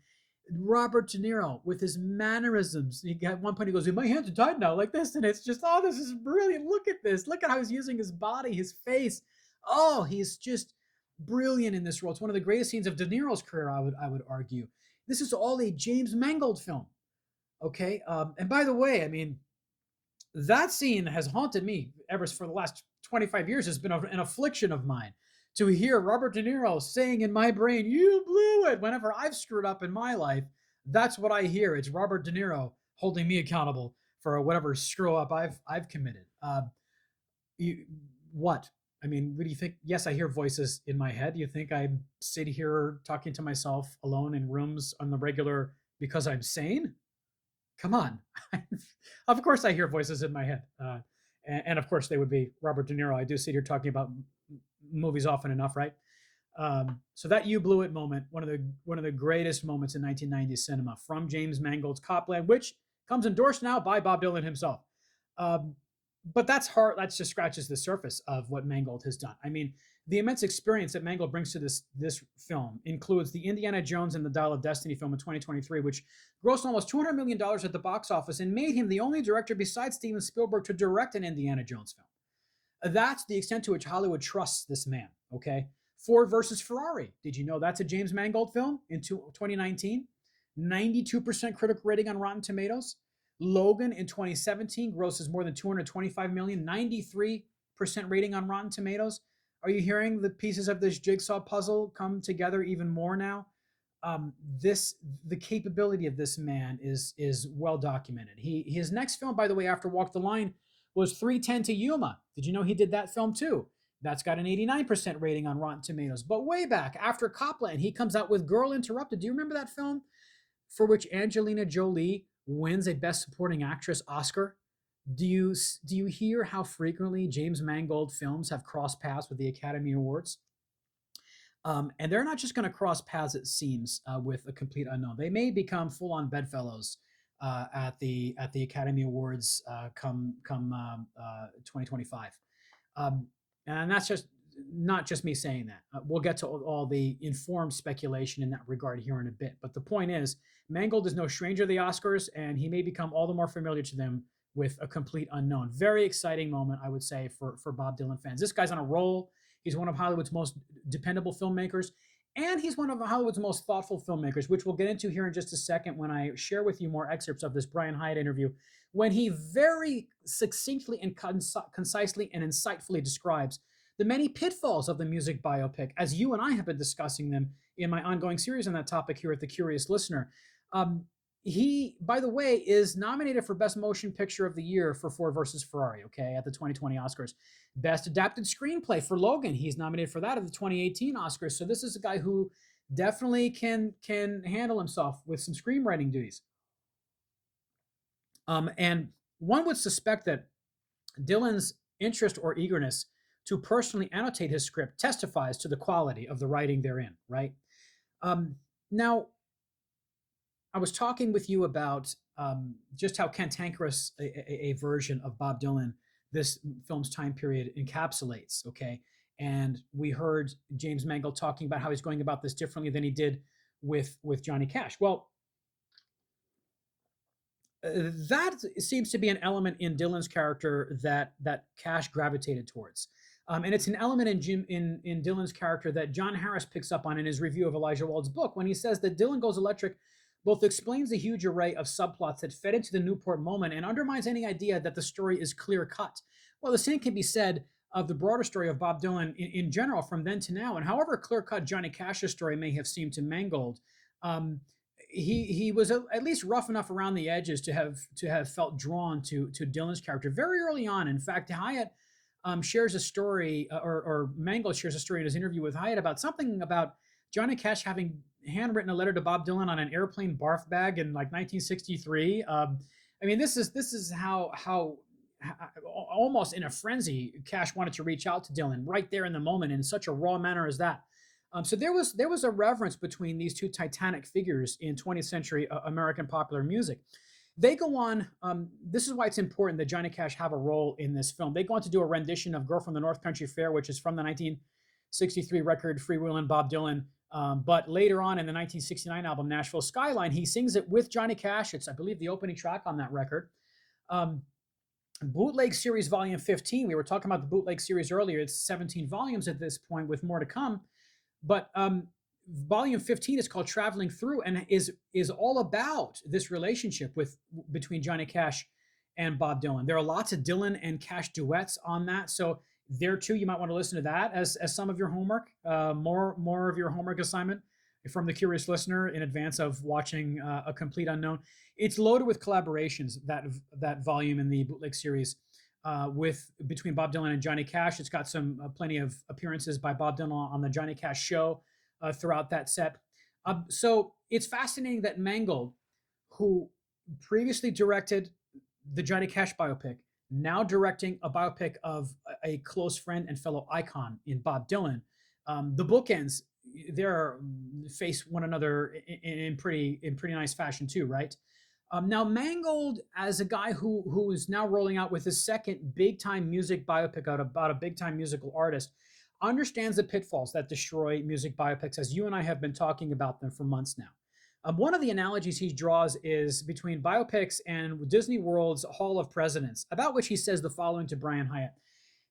Robert De Niro with his mannerisms. At one point he goes, my hands are tied now like this. And it's just, oh, this is brilliant. Look at this. Look at how he's using his body, his face. Oh, he's just brilliant in this role. It's one of the greatest scenes of De Niro's career, I would argue. This is all a James Mangold film. Okay. And by the way, I mean, that scene has haunted me ever for the last 25 years. Has been an affliction of mine to hear Robert De Niro saying in my brain, you blew it. Whenever I've screwed up in my life, that's what I hear. It's Robert De Niro holding me accountable for whatever screw up I've committed. What? I mean, what do you think? Yes, I hear voices in my head. You think I sit here talking to myself alone in rooms on the regular because I'm sane? Come on. Of course I hear voices in my head. And of course they would be Robert De Niro. I do sit here talking about movies often enough, right? So that You Blew It moment, one of the greatest moments in 1990s cinema from James Mangold's Copland, which comes endorsed now by Bob Dylan himself. But that's hard. That just scratches the surface of what Mangold has done. I mean, the immense experience that Mangold brings to this film includes the Indiana Jones and the Dial of Destiny film in 2023, which grossed almost $200 million at the box office and made him the only director besides Steven Spielberg to direct an Indiana Jones film. That's the extent to which Hollywood trusts this man, okay? Ford versus Ferrari. Did you know that's a James Mangold film in 2019? 92% critical rating on Rotten Tomatoes. Logan in 2017 grosses more than $225 million, 93% rating on Rotten Tomatoes. Are you hearing the pieces of this jigsaw puzzle come together even more now? The capability of this man is well documented. His next film, by the way, after Walk the Line, was 3:10 to Yuma. Did you know he did that film too? That's got an 89% rating on Rotten Tomatoes. But way back after Copland, he comes out with Girl Interrupted. Do you remember that film? For which Angelina Jolie wins a Best Supporting Actress Oscar. Do you hear how frequently James Mangold films have crossed paths with the Academy Awards? And they're not just going to cross paths, it seems, with a complete unknown. They may become full-on bedfellows at the Academy Awards come 2025. Um, and that's just not just me saying that. We'll get to all the informed speculation in that regard here in a bit. But the point is, Mangold is no stranger to the Oscars, and he may become all the more familiar to them with a complete unknown. Very exciting moment, I would say, for Bob Dylan fans. This guy's on a roll. He's one of Hollywood's most dependable filmmakers, and he's one of Hollywood's most thoughtful filmmakers, which we'll get into here in just a second when I share with you more excerpts of this Brian Hiatt interview, when he very succinctly and concisely and insightfully describes the many pitfalls of the music biopic, as you and I have been discussing them in my ongoing series on that topic here at The Curious Listener. He, by the way, is nominated for Best Motion Picture of the Year for Ford versus Ferrari, okay, at the 2020 Oscars. Best Adapted Screenplay for Logan. He's nominated for that at the 2018 Oscars. So this is a guy who definitely can handle himself with some screenwriting duties. And one would suspect that Dylan's interest or eagerness to personally annotate his script testifies to the quality of the writing therein, right? Now, I was talking with you about just how cantankerous a version of Bob Dylan this film's time period encapsulates, okay? And we heard James Mangold talking about how he's going about this differently than he did with Johnny Cash. Well, that seems to be an element in Dylan's character that Cash gravitated towards. And it's an element in Dylan's character that John Harris picks up on in his review of Elijah Wald's book when he says that Dylan Goes Electric both explains the huge array of subplots that fed into the Newport moment and undermines any idea that the story is clear cut. Well, the same can be said of the broader story of Bob Dylan in general from then to now. And however clear cut Johnny Cash's story may have seemed to Mangold, he was at least rough enough around the edges to have felt drawn to Dylan's character very early on. In fact, Hiatt shares a story, or Mangold shares a story in his interview with Hiatt about something about Johnny Cash having handwritten a letter to Bob Dylan on an airplane barf bag in like 1963. I mean, this is how almost in a frenzy Cash wanted to reach out to Dylan right there in the moment in such a raw manner as that. So there was a reverence between these two titanic figures in 20th century American popular music. They go on. This is why it's important that Johnny Cash have a role in this film. They go on to do a rendition of "Girl from the North Country Fair," which is from the 1963 record "Freewheelin' Bob Dylan." But later on in the 1969 album "Nashville Skyline," he sings it with Johnny Cash. It's, I believe, the opening track on that record. Bootleg Series Volume 15. We were talking about the Bootleg Series earlier. It's 17 volumes at this point with more to come. But Volume 15 is called "Traveling Through" and is all about this relationship between Johnny Cash and Bob Dylan. There are lots of Dylan and Cash duets on that. So there too, you might want to listen to that as some of your homework, more of your homework assignment from the Curious Listener in advance of watching A Complete Unknown. It's loaded with collaborations, that volume in the Bootleg Series between Bob Dylan and Johnny Cash. It's got some plenty of appearances by Bob Dylan on the Johnny Cash show throughout that set. So it's fascinating that Mangold, who previously directed the Johnny Cash biopic, now directing a biopic of a close friend and fellow icon in Bob Dylan. The bookends there face one another in pretty nice fashion too, right? Now Mangold, as a guy who is now rolling out with his second big time music biopic about a big time musical artist, understands the pitfalls that destroy music biopics, as you and I have been talking about them for months now. One of the analogies he draws is between biopics and Disney World's Hall of Presidents, about which he says the following to Brian Hiatt.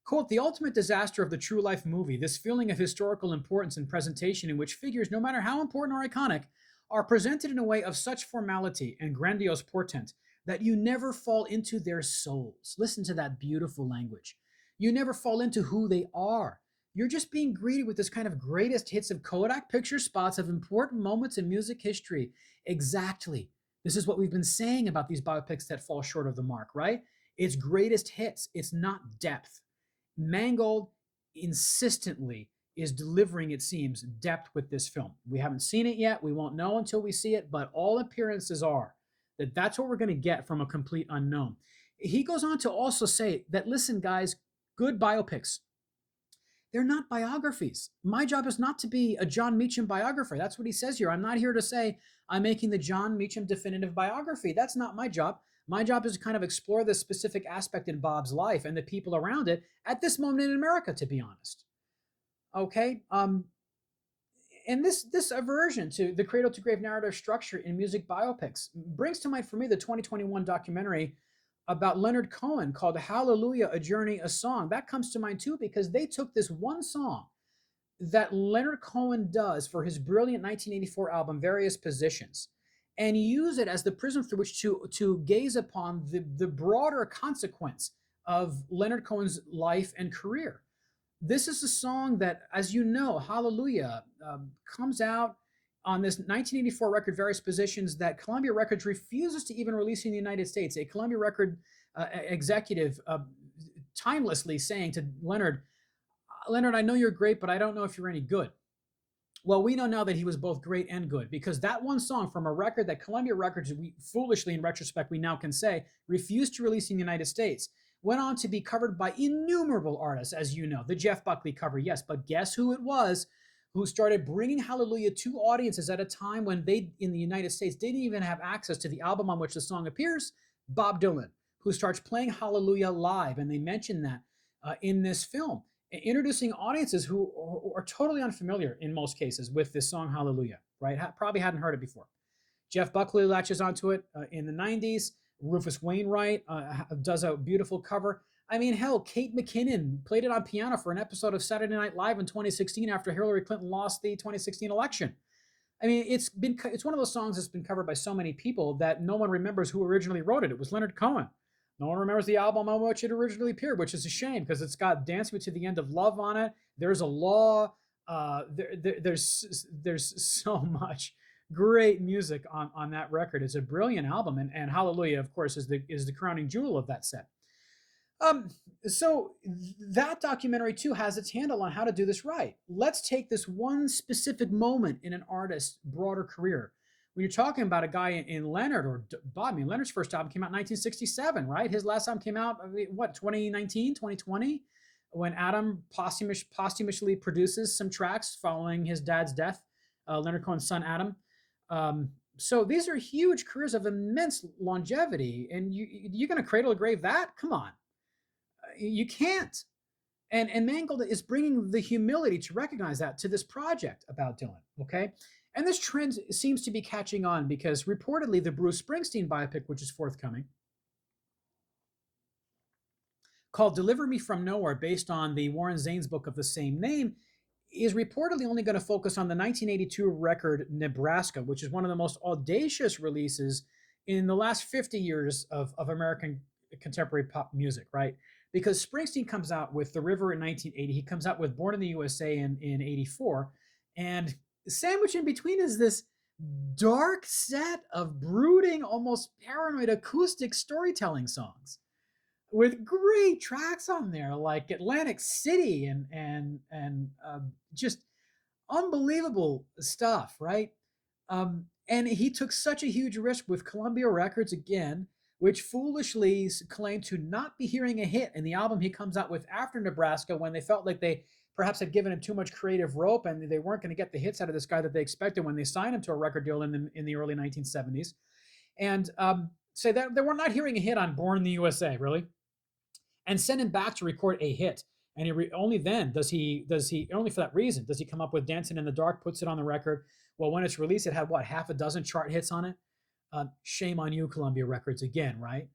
Quote, "The ultimate disaster of the true life movie, this feeling of historical importance and presentation in which figures, no matter how important or iconic, are presented in a way of such formality and grandiose portent that you never fall into their souls." Listen to that beautiful language. You never fall into who they are. You're just being greeted with this kind of greatest hits of Kodak picture spots of important moments in music history. Exactly. This is what we've been saying about these biopics that fall short of the mark, right? It's greatest hits. It's not depth. Mangold insistently is delivering, it seems, depth with this film. We haven't seen it yet. We won't know until we see it, but all appearances are that that's what we're going to get from A Complete Unknown. He goes on to also say that, listen, guys, good biopics, they're not biographies. My job is not to be a John Meacham biographer. That's what he says here. I'm not here to say I'm making the John Meacham definitive biography. That's not my job. My job is to kind of explore this specific aspect in Bob's life and the people around it at this moment in America, to be honest. Okay. And this aversion to the cradle to grave narrative structure in music biopics brings to mind for me the 2021 documentary about Leonard Cohen called Hallelujah, A Journey, a Song. That comes to mind too, because they took this one song that Leonard Cohen does for his brilliant 1984 album, Various Positions, and use it as the prism through which to gaze upon the broader consequence of Leonard Cohen's life and career. This is a song that, as you know, Hallelujah, comes out on this 1984 record, Various Positions, that Columbia Records refuses to even release in the United States. A Columbia record executive timelessly saying to Leonard, Leonard, I know you're great, but I don't know if you're any good. Well, we know now that he was both great and good, because that one song from a record that Columbia Records, we foolishly in retrospect, we now can say, refused to release in the United States, went on to be covered by innumerable artists, as you know. The Jeff Buckley cover, yes, but guess who it was who started bringing Hallelujah to audiences at a time when they, in the United States, didn't even have access to the album on which the song appears? Bob Dylan, who starts playing Hallelujah live, and they mention that in this film, introducing audiences who are totally unfamiliar in most cases with this song Hallelujah, right? Probably hadn't heard it before. Jeff Buckley latches onto it in the 90s. Rufus Wainwright does a beautiful cover. I mean, hell, Kate McKinnon played it on piano for an episode of Saturday Night Live in 2016 after Hillary Clinton lost the 2016 election. I mean, it's one of those songs that's been covered by so many people that no one remembers who originally wrote it. It was Leonard Cohen. No one remembers the album on which it originally appeared, which is a shame because it's got "Dance Me to the End of Love" on it. There's a Law. There's so much great music on that record. It's a brilliant album, and Hallelujah, of course, is the crowning jewel of that set. So that documentary too has its handle on how to do this right. Let's take this one specific moment in an artist's broader career. When you're talking about a guy in Leonard or Bob, I mean, Leonard's first album came out in 1967, right? His last album came out, 2019, 2020, when Adam posthumously produces some tracks following his dad's death, Leonard Cohen's son, Adam. So these are huge careers of immense longevity, and you're going to cradle to grave that? Come on. You can't. And Mangold is bringing the humility to recognize that to this project about Dylan, okay? And this trend seems to be catching on because reportedly the Bruce Springsteen biopic, which is forthcoming, called Deliver Me From Nowhere, based on the Warren Zanes book of the same name, is reportedly only going to focus on the 1982 record Nebraska, which is one of the most audacious releases in the last 50 years of American contemporary pop music, right? Because Springsteen comes out with The River in 1980. He comes out with Born in the USA in 84. And sandwiched in between is this dark set of brooding, almost paranoid acoustic storytelling songs with great tracks on there like Atlantic City and just unbelievable stuff, right? And he took such a huge risk with Columbia Records again, which foolishly claimed to not be hearing a hit in the album he comes out with after Nebraska, when they felt like they perhaps had given him too much creative rope and they weren't going to get the hits out of this guy that they expected when they signed him to a record deal in the early 1970s. And say that they were not hearing a hit on Born in the USA, really, and send him back to record a hit. And only then does he only for that reason does he come up with Dancing in the Dark, puts it on the record. Well, when it's released, it had half a dozen chart hits on it. Shame on you, Columbia Records, again, right?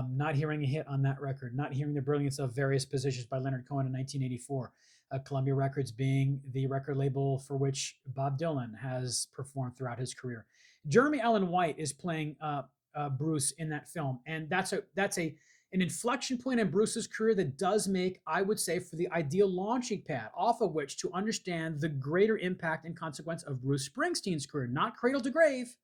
Not hearing a hit on that record, not hearing the brilliance of Various Positions by Leonard Cohen in 1984. Columbia Records being the record label for which Bob Dylan has performed throughout his career. Jeremy Allen White is playing Bruce in that film, and that's an inflection point in Bruce's career that does make, I would say, for the ideal launching pad off of which to understand the greater impact and consequence of Bruce Springsteen's career, not cradle to grave.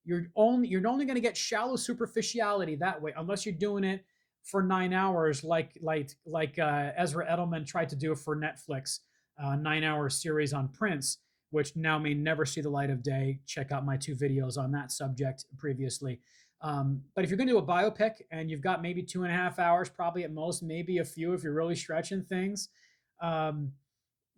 You're only going to get shallow superficiality that way, unless you're doing it for 9 hours, like Ezra Edelman tried to do for Netflix, 9-hour series on Prince, which now may never see the light of day. Check out my 2 videos on that subject previously. But if you're going to do a biopic and you've got maybe 2.5 hours, probably at most, maybe a few if you're really stretching things, um,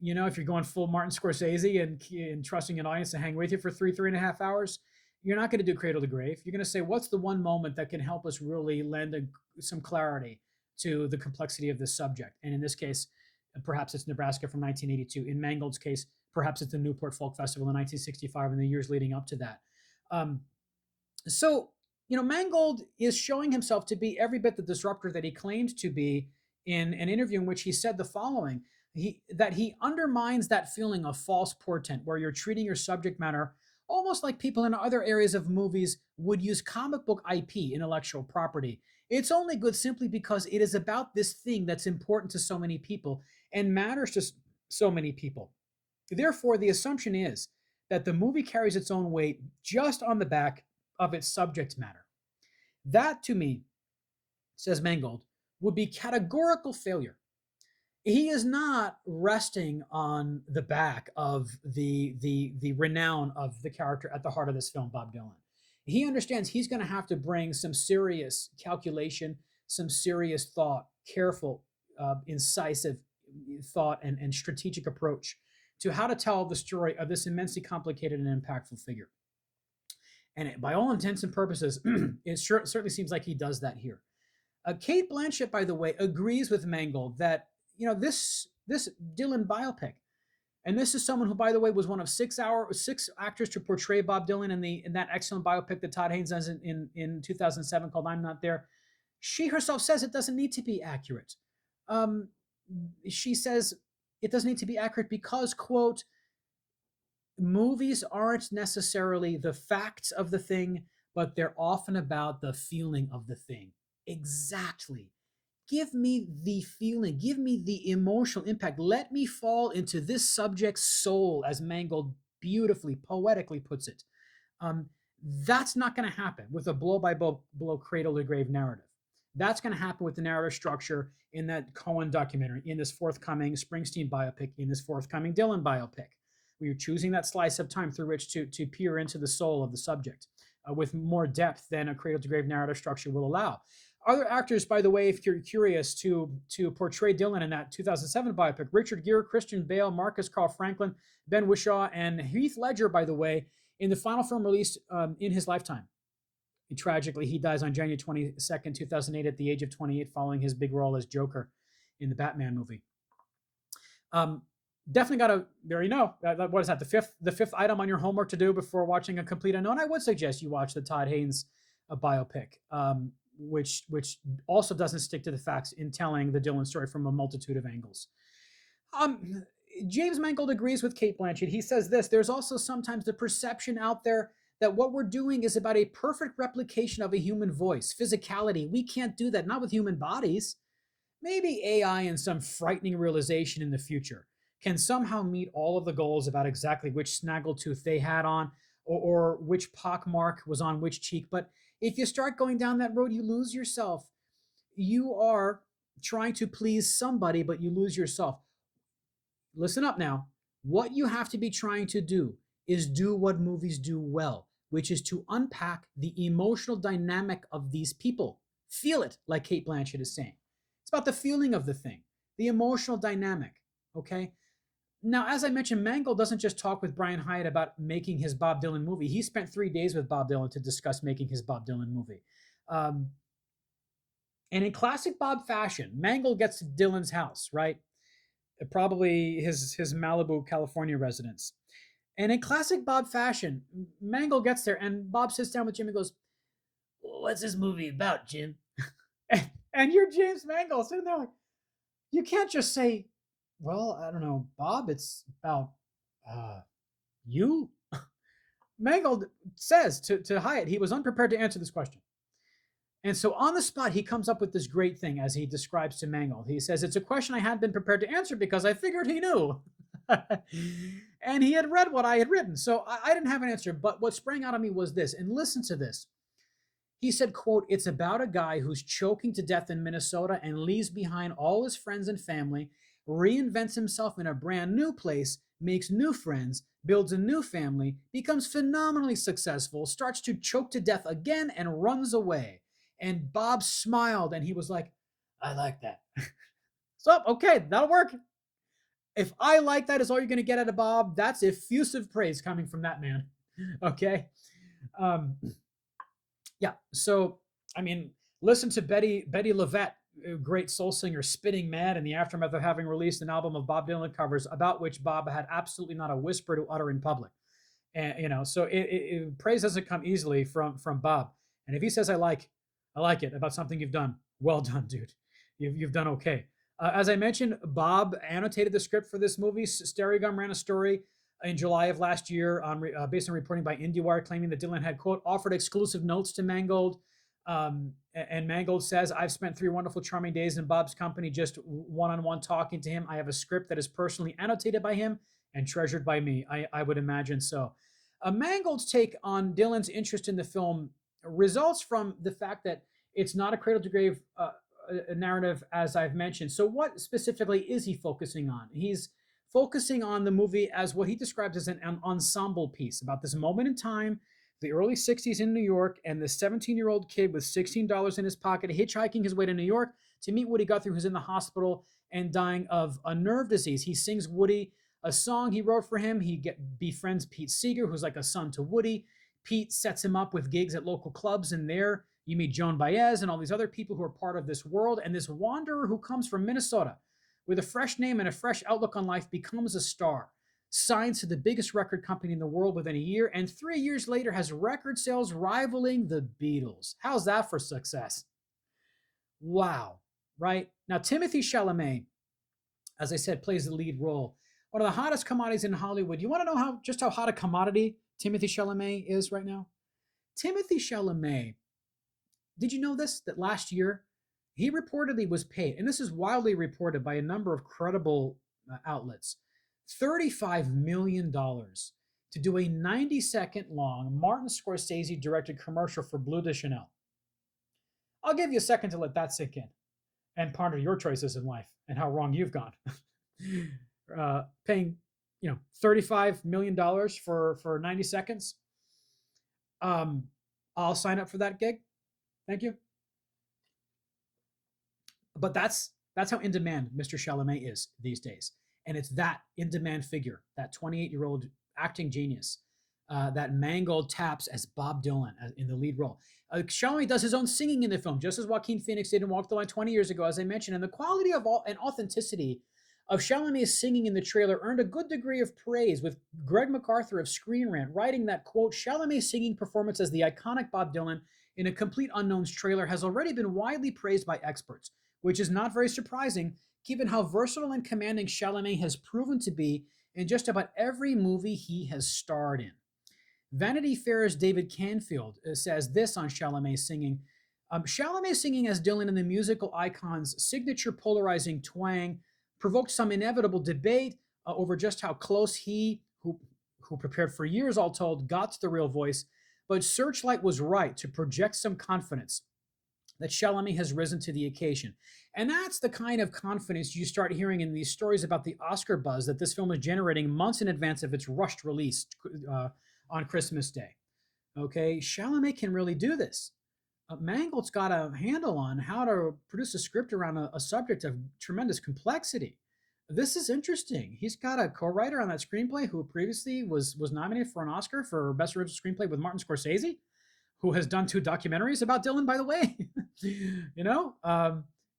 if you're going full Martin Scorsese and trusting an audience to hang with you for 3.5 hours, you're not going to do cradle to grave. You're going to say, what's the one moment that can help us really lend some clarity to the complexity of this subject? And in this case, perhaps it's Nebraska from 1982. In Mangold's case, perhaps it's the Newport Folk Festival in 1965 and the years leading up to that. So, Mangold is showing himself to be every bit the disruptor that he claimed to be in an interview in which he said the following, that he undermines that feeling of false portent where you're treating your subject matter almost like people in other areas of movies would use comic book IP, intellectual property. It's only good simply because it is about this thing that's important to so many people and matters to so many people. Therefore, the assumption is that the movie carries its own weight just on the back of its subject matter. That, to me, says Mangold, would be categorical failure. He is not resting on the back of the renown of the character at the heart of this film, Bob Dylan. He understands he's going to have to bring some serious calculation, some serious thought, careful, incisive thought and strategic approach to how to tell the story of this immensely complicated and impactful figure. And by all intents and purposes, it certainly seems like he does that here. Cate Blanchett, by the way, agrees with Mangold that this Dylan biopic, and this is someone who, by the way, was one of six actors to portray Bob Dylan in that excellent biopic that Todd Haynes does in 2007 called "I'm Not There." She herself says it doesn't need to be accurate. She says it doesn't need to be accurate because, quote, movies aren't necessarily the facts of the thing, but they're often about the feeling of the thing. Exactly. Give me the feeling, give me the emotional impact. Let me fall into this subject's soul, as Mangold beautifully, poetically puts it. That's not going to happen with a blow-by-blow cradle-to-grave narrative. That's going to happen with the narrative structure in that Cohen documentary, in this forthcoming Springsteen biopic, in this forthcoming Dylan biopic. We are choosing that slice of time through which to peer into the soul of the subject with more depth than a cradle-to-grave narrative structure will allow. Other actors, by the way, if you're curious, to portray Dylan in that 2007 biopic: Richard Gere, Christian Bale, Marcus Carl Franklin, Ben Whishaw, and Heath Ledger, by the way, in the final film released in his lifetime. Tragically, he dies on January 22nd, 2008 at the age of 28 following his big role as Joker in the Batman movie. Definitely got to, there you know, what is that, the fifth item on your homework to do before watching A Complete Unknown? I would suggest you watch the Todd Haynes biopic, which also doesn't stick to the facts in telling the Dylan story from a multitude of angles. James Mangold agrees with Cate Blanchett. He says this: there's also sometimes the perception out there that what we're doing is about a perfect replication of a human voice, physicality. We can't do that, not with human bodies. Maybe AI, in some frightening realization in the future, can somehow meet all of the goals about exactly which snaggletooth they had on or which pockmark was on which cheek. But if you start going down that road, you lose yourself. You are trying to please somebody, but you lose yourself. Listen up now. What you have to be trying to do is do what movies do well, which is to unpack the emotional dynamic of these people. Feel it, like Cate Blanchett is saying. It's about the feeling of the thing, the emotional dynamic, okay? Now, as I mentioned, Mangold doesn't just talk with Brian Hiatt about making his Bob Dylan movie. He spent 3 days with Bob Dylan to discuss making his Bob Dylan movie. And in classic Bob fashion, Mangold gets to Dylan's house, right? Probably his Malibu, California residence. And in classic Bob fashion, Mangold gets there and Bob sits down with Jim and goes, "What's this movie about, Jim?" and you're James Mangold sitting there like, you can't just say, "Well, I don't know, Bob, it's about you." Mangold says to Hiatt he was unprepared to answer this question. And so on the spot, he comes up with this great thing as he describes to Mangold. He says, "It's a question I hadn't been prepared to answer because I figured he knew." And he had read what I had written. So I didn't have an answer. But what sprang out of me was this. And listen to this. He said, quote, "It's about a guy who's choking to death in Minnesota and leaves behind all his friends and family, reinvents himself in a brand new place, makes new friends, builds a new family, becomes phenomenally successful, starts to choke to death again, and runs away. And Bob smiled and he was like, I like that. So, okay, that'll work. If I like that is all you're going to get out of Bob, that's effusive praise coming from that man. Okay. Um, yeah. So, I mean, listen to Betty Levette, great soul singer, spitting mad in the aftermath of having released an album of Bob Dylan covers about which Bob had absolutely not a whisper to utter in public. And so praise doesn't come easily from Bob. And if he says I like it about something you've done, well done, dude. You've done okay. As I mentioned, Bob annotated the script for this movie. Stereogum ran a story in July of last year based on reporting by IndieWire claiming that Dylan had, quote, offered exclusive notes to Mangold. And Mangold says, I've spent 3 wonderful, charming days in Bob's company, just one-on-one talking to him. I have a script that is personally annotated by him and treasured by me. I would imagine so. Mangold's take on Dylan's interest in the film results from the fact that it's not a cradle-to-grave narrative, as I've mentioned. So what specifically is he focusing on? He's focusing on the movie as what he describes as an ensemble piece about this moment in time, the early 60s in New York, and the 17-year-old kid with $16 in his pocket hitchhiking his way to New York to meet Woody Guthrie, who's in the hospital and dying of a nerve disease. He sings Woody a song he wrote for him. He befriends Pete Seeger, who's like a son to Woody. Pete sets him up with gigs at local clubs, and there you meet Joan Baez and all these other people who are part of this world. And this wanderer who comes from Minnesota with a fresh name and a fresh outlook on life becomes a star, signs to the biggest record company in the world within a year, and 3 years later has record sales rivaling the Beatles. How's that for success? Wow, right? Now, Timothée Chalamet, as I said, plays the lead role. One of the hottest commodities in Hollywood. You want to know just how hot a commodity Timothée Chalamet is right now? Timothée Chalamet, did you know this? That last year, he reportedly was paid, and this is wildly reported by a number of credible outlets, $35 million to do a 90-second long Martin Scorsese directed commercial for Bleu de Chanel. I'll give you a second to let that sink in and ponder your choices in life and how wrong you've gone. Paying, $35 million for 90 seconds. I'll sign up for that gig. Thank you. But that's how in demand Mr. Chalamet is these days. And it's that in-demand figure, that 28-year-old acting genius, that Mangold taps as Bob Dylan in the lead role. Chalamet does his own singing in the film, just as Joaquin Phoenix did in Walk the Line 20 years ago, as I mentioned. And the quality of and authenticity of Chalamet's singing in the trailer earned a good degree of praise, with Greg MacArthur of Screen Rant writing that, quote, Chalamet's singing performance as the iconic Bob Dylan in A Complete Unknown's trailer has already been widely praised by experts, which is not very surprising, given how versatile and commanding Chalamet has proven to be in just about every movie he has starred in. Vanity Fair's David Canfield says this on Chalamet's singing. Chalamet's singing as Dylan in the musical icon's signature polarizing twang provoked some inevitable debate over just how close he, who prepared for years all told, got to the real voice. But Searchlight was right to project some confidence that Chalamet has risen to the occasion. And that's the kind of confidence you start hearing in these stories about the Oscar buzz that this film is generating months in advance of its rushed release on Christmas Day. Okay, Chalamet can really do this. Mangold's got a handle on how to produce a script around a subject of tremendous complexity. This is interesting. He's got a co-writer on that screenplay who previously was nominated for an Oscar for Best Original Screenplay with Martin Scorsese, who has done 2 documentaries about Dylan, by the way,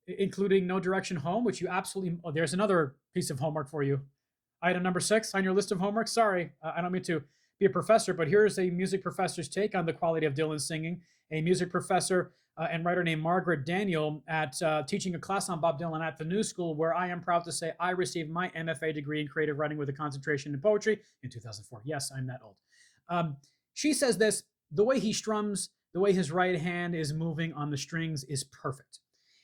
including No Direction Home, which you absolutely, there's another piece of homework for you. Item number 6 on your list of homework. Sorry, I don't mean to be a professor, but here's a music professor's take on the quality of Dylan's singing. A music professor and writer named Margaret Daniel at teaching a class on Bob Dylan at the New School, where I am proud to say I received my MFA degree in creative writing with a concentration in poetry in 2004. Yes, I'm that old. She says this: the way he strums, the way his right hand is moving on the strings is perfect.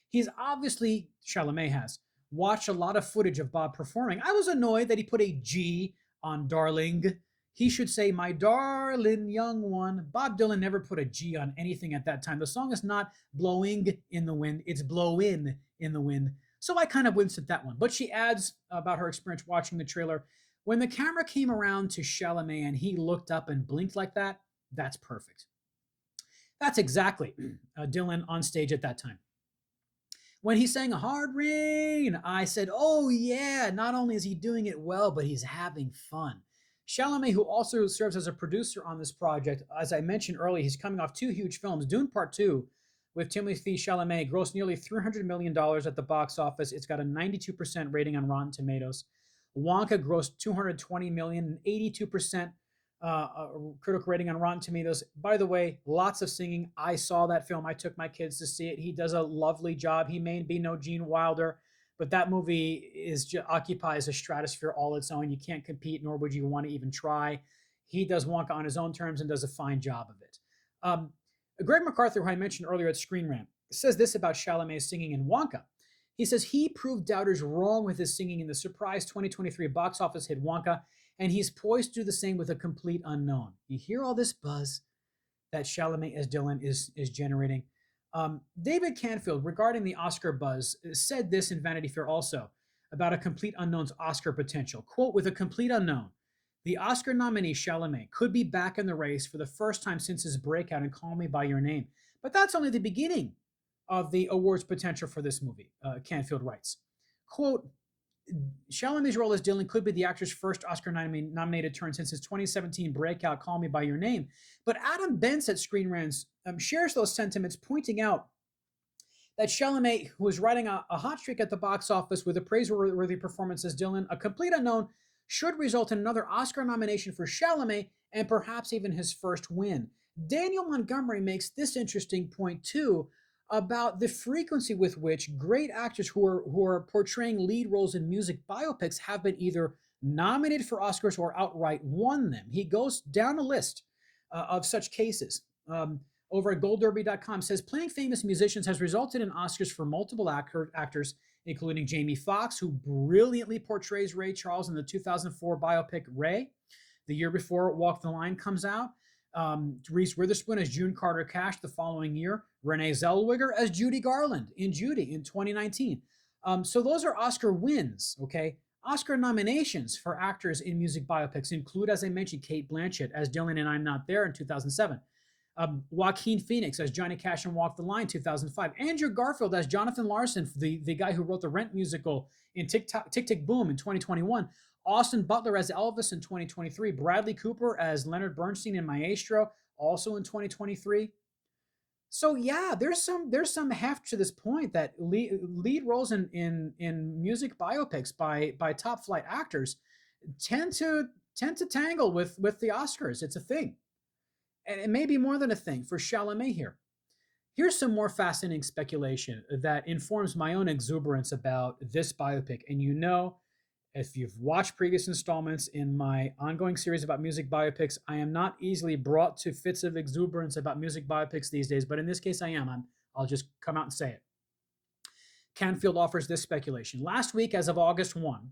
He's obviously, Chalamet has, watched a lot of footage of Bob performing. I was annoyed that he put a G on darling. He should say, my darling young one. Bob Dylan never put a G on anything at that time. The song is not blowing in the wind, it's blowin' in the wind. So I kind of winced at that one. But she adds about her experience watching the trailer. When the camera came around to Chalamet and he looked up and blinked like that, that's perfect. That's exactly Dylan on stage at that time. When he sang Hard Rain, I said, oh yeah, not only is he doing it well, but he's having fun. Chalamet, who also serves as a producer on this project, as I mentioned earlier, he's coming off two huge films. Dune Part 2 with Timothée Chalamet grossed nearly $300 million at the box office. It's got a 92% rating on Rotten Tomatoes. Wonka grossed $220 million and 82% critical rating on Rotten Tomatoes. By the way, lots of singing. I saw that film. I took my kids to see it. He does a lovely job. He may be no Gene Wilder, but that movie occupies a stratosphere all its own. You can't compete, nor would you want to even try. He does Wonka on his own terms and does a fine job of it. Greg MacArthur, who I mentioned earlier at Screen Rant, says this about Chalamet's singing in Wonka. He says he proved doubters wrong with his singing in the surprise 2023 box office hit Wonka, and he's poised to do the same with A Complete Unknown. You hear all this buzz that Chalamet as Dylan is generating. David Canfield, regarding the Oscar buzz, said this in Vanity Fair also about A Complete Unknown's Oscar potential. Quote, with A Complete Unknown, the Oscar nominee Chalamet could be back in the race for the first time since his breakout in Call Me By Your Name. But that's only the beginning of the awards potential for this movie, Canfield writes. Quote, Chalamet's role as Dylan could be the actor's first Oscar-nominated turn since his 2017 breakout Call Me By Your Name. But Adam Bentz at Screen Rant shares those sentiments, pointing out that Chalamet, who is riding a hot streak at the box office with a praiseworthy performance as Dylan, A Complete Unknown should result in another Oscar nomination for Chalamet and perhaps even his first win. Daniel Montgomery makes this interesting point too, about the frequency with which great actors who are portraying lead roles in music biopics have been either nominated for Oscars or outright won them. He goes down a list of such cases. Over at GoldDerby.com says playing famous musicians has resulted in Oscars for multiple actors, including Jamie Foxx, who brilliantly portrays Ray Charles in the 2004 biopic Ray. The year before Walk the Line comes out. Reese Witherspoon as June Carter Cash the following year. Renee Zellweger as Judy Garland in Judy in 2019. So those are Oscar wins, okay? Oscar nominations for actors in music biopics include, as I mentioned, Cate Blanchett as Dylan in I'm Not There in 2007. Joaquin Phoenix as Johnny Cash in Walk the Line 2005. Andrew Garfield as Jonathan Larson, the guy who wrote the Rent musical in Tick Tick Boom in 2021. Austin Butler as Elvis in 2023. Bradley Cooper as Leonard Bernstein in Maestro, also in 2023. So yeah, there's some heft to this point that lead roles in music biopics by top flight actors tend to tangle with the Oscars. It's a thing, and it may be more than a thing for Chalamet here. Here's some more fascinating speculation that informs my own exuberance about this biopic. And you know, if you've watched previous installments in my ongoing series about music biopics, I am not easily brought to fits of exuberance about music biopics these days, but in this case I am. I'll just come out and say it. Canfield offers this speculation. Last week, as of August 1,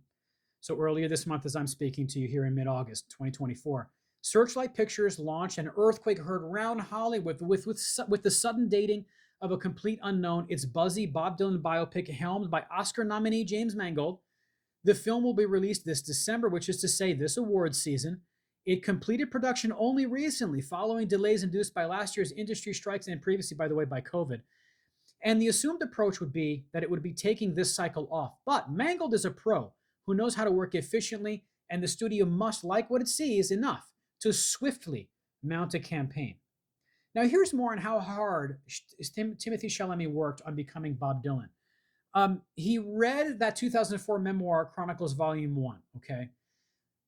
so earlier this month as I'm speaking to you here in mid-August 2024, Searchlight Pictures launched an earthquake heard round Hollywood with the sudden dating of A Complete Unknown, its buzzy Bob Dylan biopic helmed by Oscar nominee James Mangold. The film will be released this December, which is to say this awards season. It completed production only recently, following delays induced by last year's industry strikes and previously, by the way, by COVID. And the assumed approach would be that it would be taking this cycle off. But Mangold is a pro who knows how to work efficiently, and the studio must like what it sees enough to swiftly mount a campaign. Now, here's more on how hard Timothée Chalamet worked on becoming Bob Dylan. He read that 2004 memoir, Chronicles Volume 1, okay?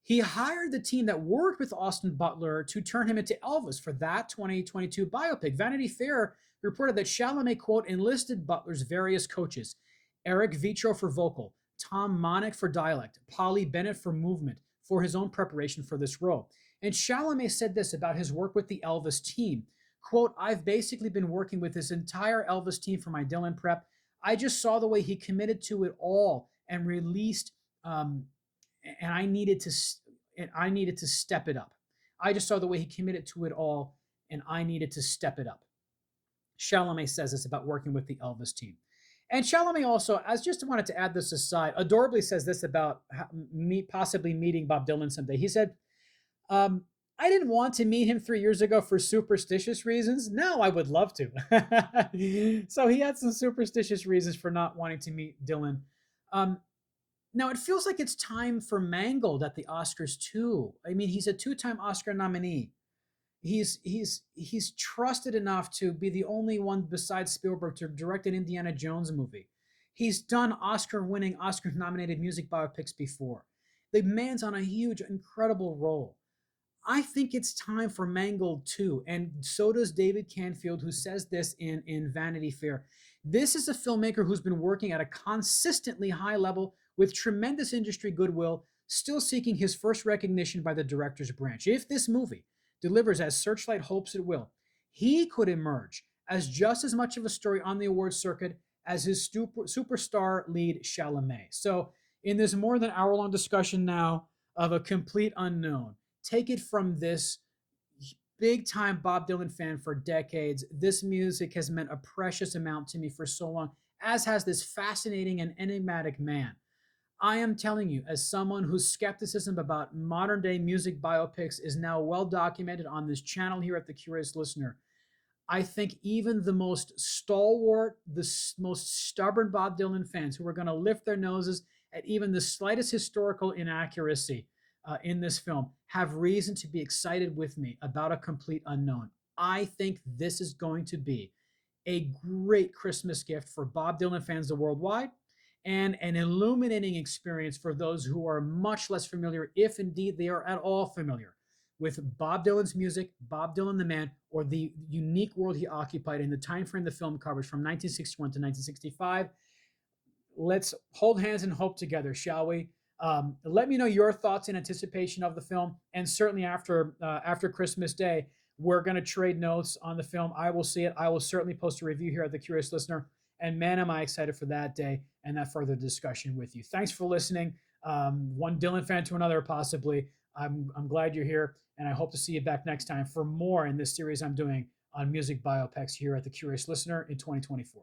He hired the team that worked with Austin Butler to turn him into Elvis for that 2022 biopic. Vanity Fair reported that Chalamet, quote, enlisted Butler's various coaches, Eric Vitro for vocal, Tom Monick for dialect, Polly Bennett for movement, for his own preparation for this role. And Chalamet said this about his work with the Elvis team, quote, I've basically been working with this entire Elvis team for my Dylan prep. I just saw the way he committed to it all and released, and I needed to step it up. I just saw the way he committed to it all, and I needed to step it up. Chalamet says this about working with the Elvis team. And Chalamet also, as just wanted to add this aside, adorably says this about me possibly meeting Bob Dylan someday. He said, um, I didn't want to meet him 3 years ago for superstitious reasons. Now I would love to. So he had some superstitious reasons for not wanting to meet Dylan. Um, Now it feels like it's time for Mangold at the Oscars too. I mean, he's a two-time Oscar nominee. He's trusted enough to be the only one besides Spielberg to direct an Indiana Jones movie. He's done Oscar-winning, Oscar-nominated music biopics before. The man's on a huge, incredible role. I think it's time for Mangold too, and so does David Canfield, who says this in Vanity Fair. This is a filmmaker who's been working at a consistently high level with tremendous industry goodwill, still seeking his first recognition by the director's branch. If this movie delivers as Searchlight hopes it will, he could emerge as just as much of a story on the awards circuit as his superstar lead Chalamet. So, in this more than hour-long discussion now of a complete unknown, take it from this big time Bob Dylan fan for decades. This music has meant a precious amount to me for so long, as has this fascinating and enigmatic man. I am telling you, as someone whose skepticism about modern day music biopics is now well documented on this channel here at The Curious Listener, I think even the most stalwart, the most stubborn Bob Dylan fans who are going to lift their noses at even the slightest historical inaccuracy in this film have reason to be excited with me about a complete unknown. I think this is going to be a great Christmas gift for Bob Dylan fans worldwide and an illuminating experience for those who are much less familiar, if indeed they are at all familiar, with Bob Dylan's music, Bob Dylan the man, or the unique world he occupied in the time frame the film covers from 1961 to 1965. Let's hold hands and hope together, shall we? Let me know your thoughts in anticipation of the film, and certainly after Christmas Day, we're going to trade notes on the film. I will see it. I will certainly post a review here at The Curious Listener, and man, am I excited for that day and that further discussion with you. Thanks for listening. One Dylan fan to another, possibly. I'm glad you're here, and I hope to see you back next time for more in this series I'm doing on music biopics here at The Curious Listener in 2024.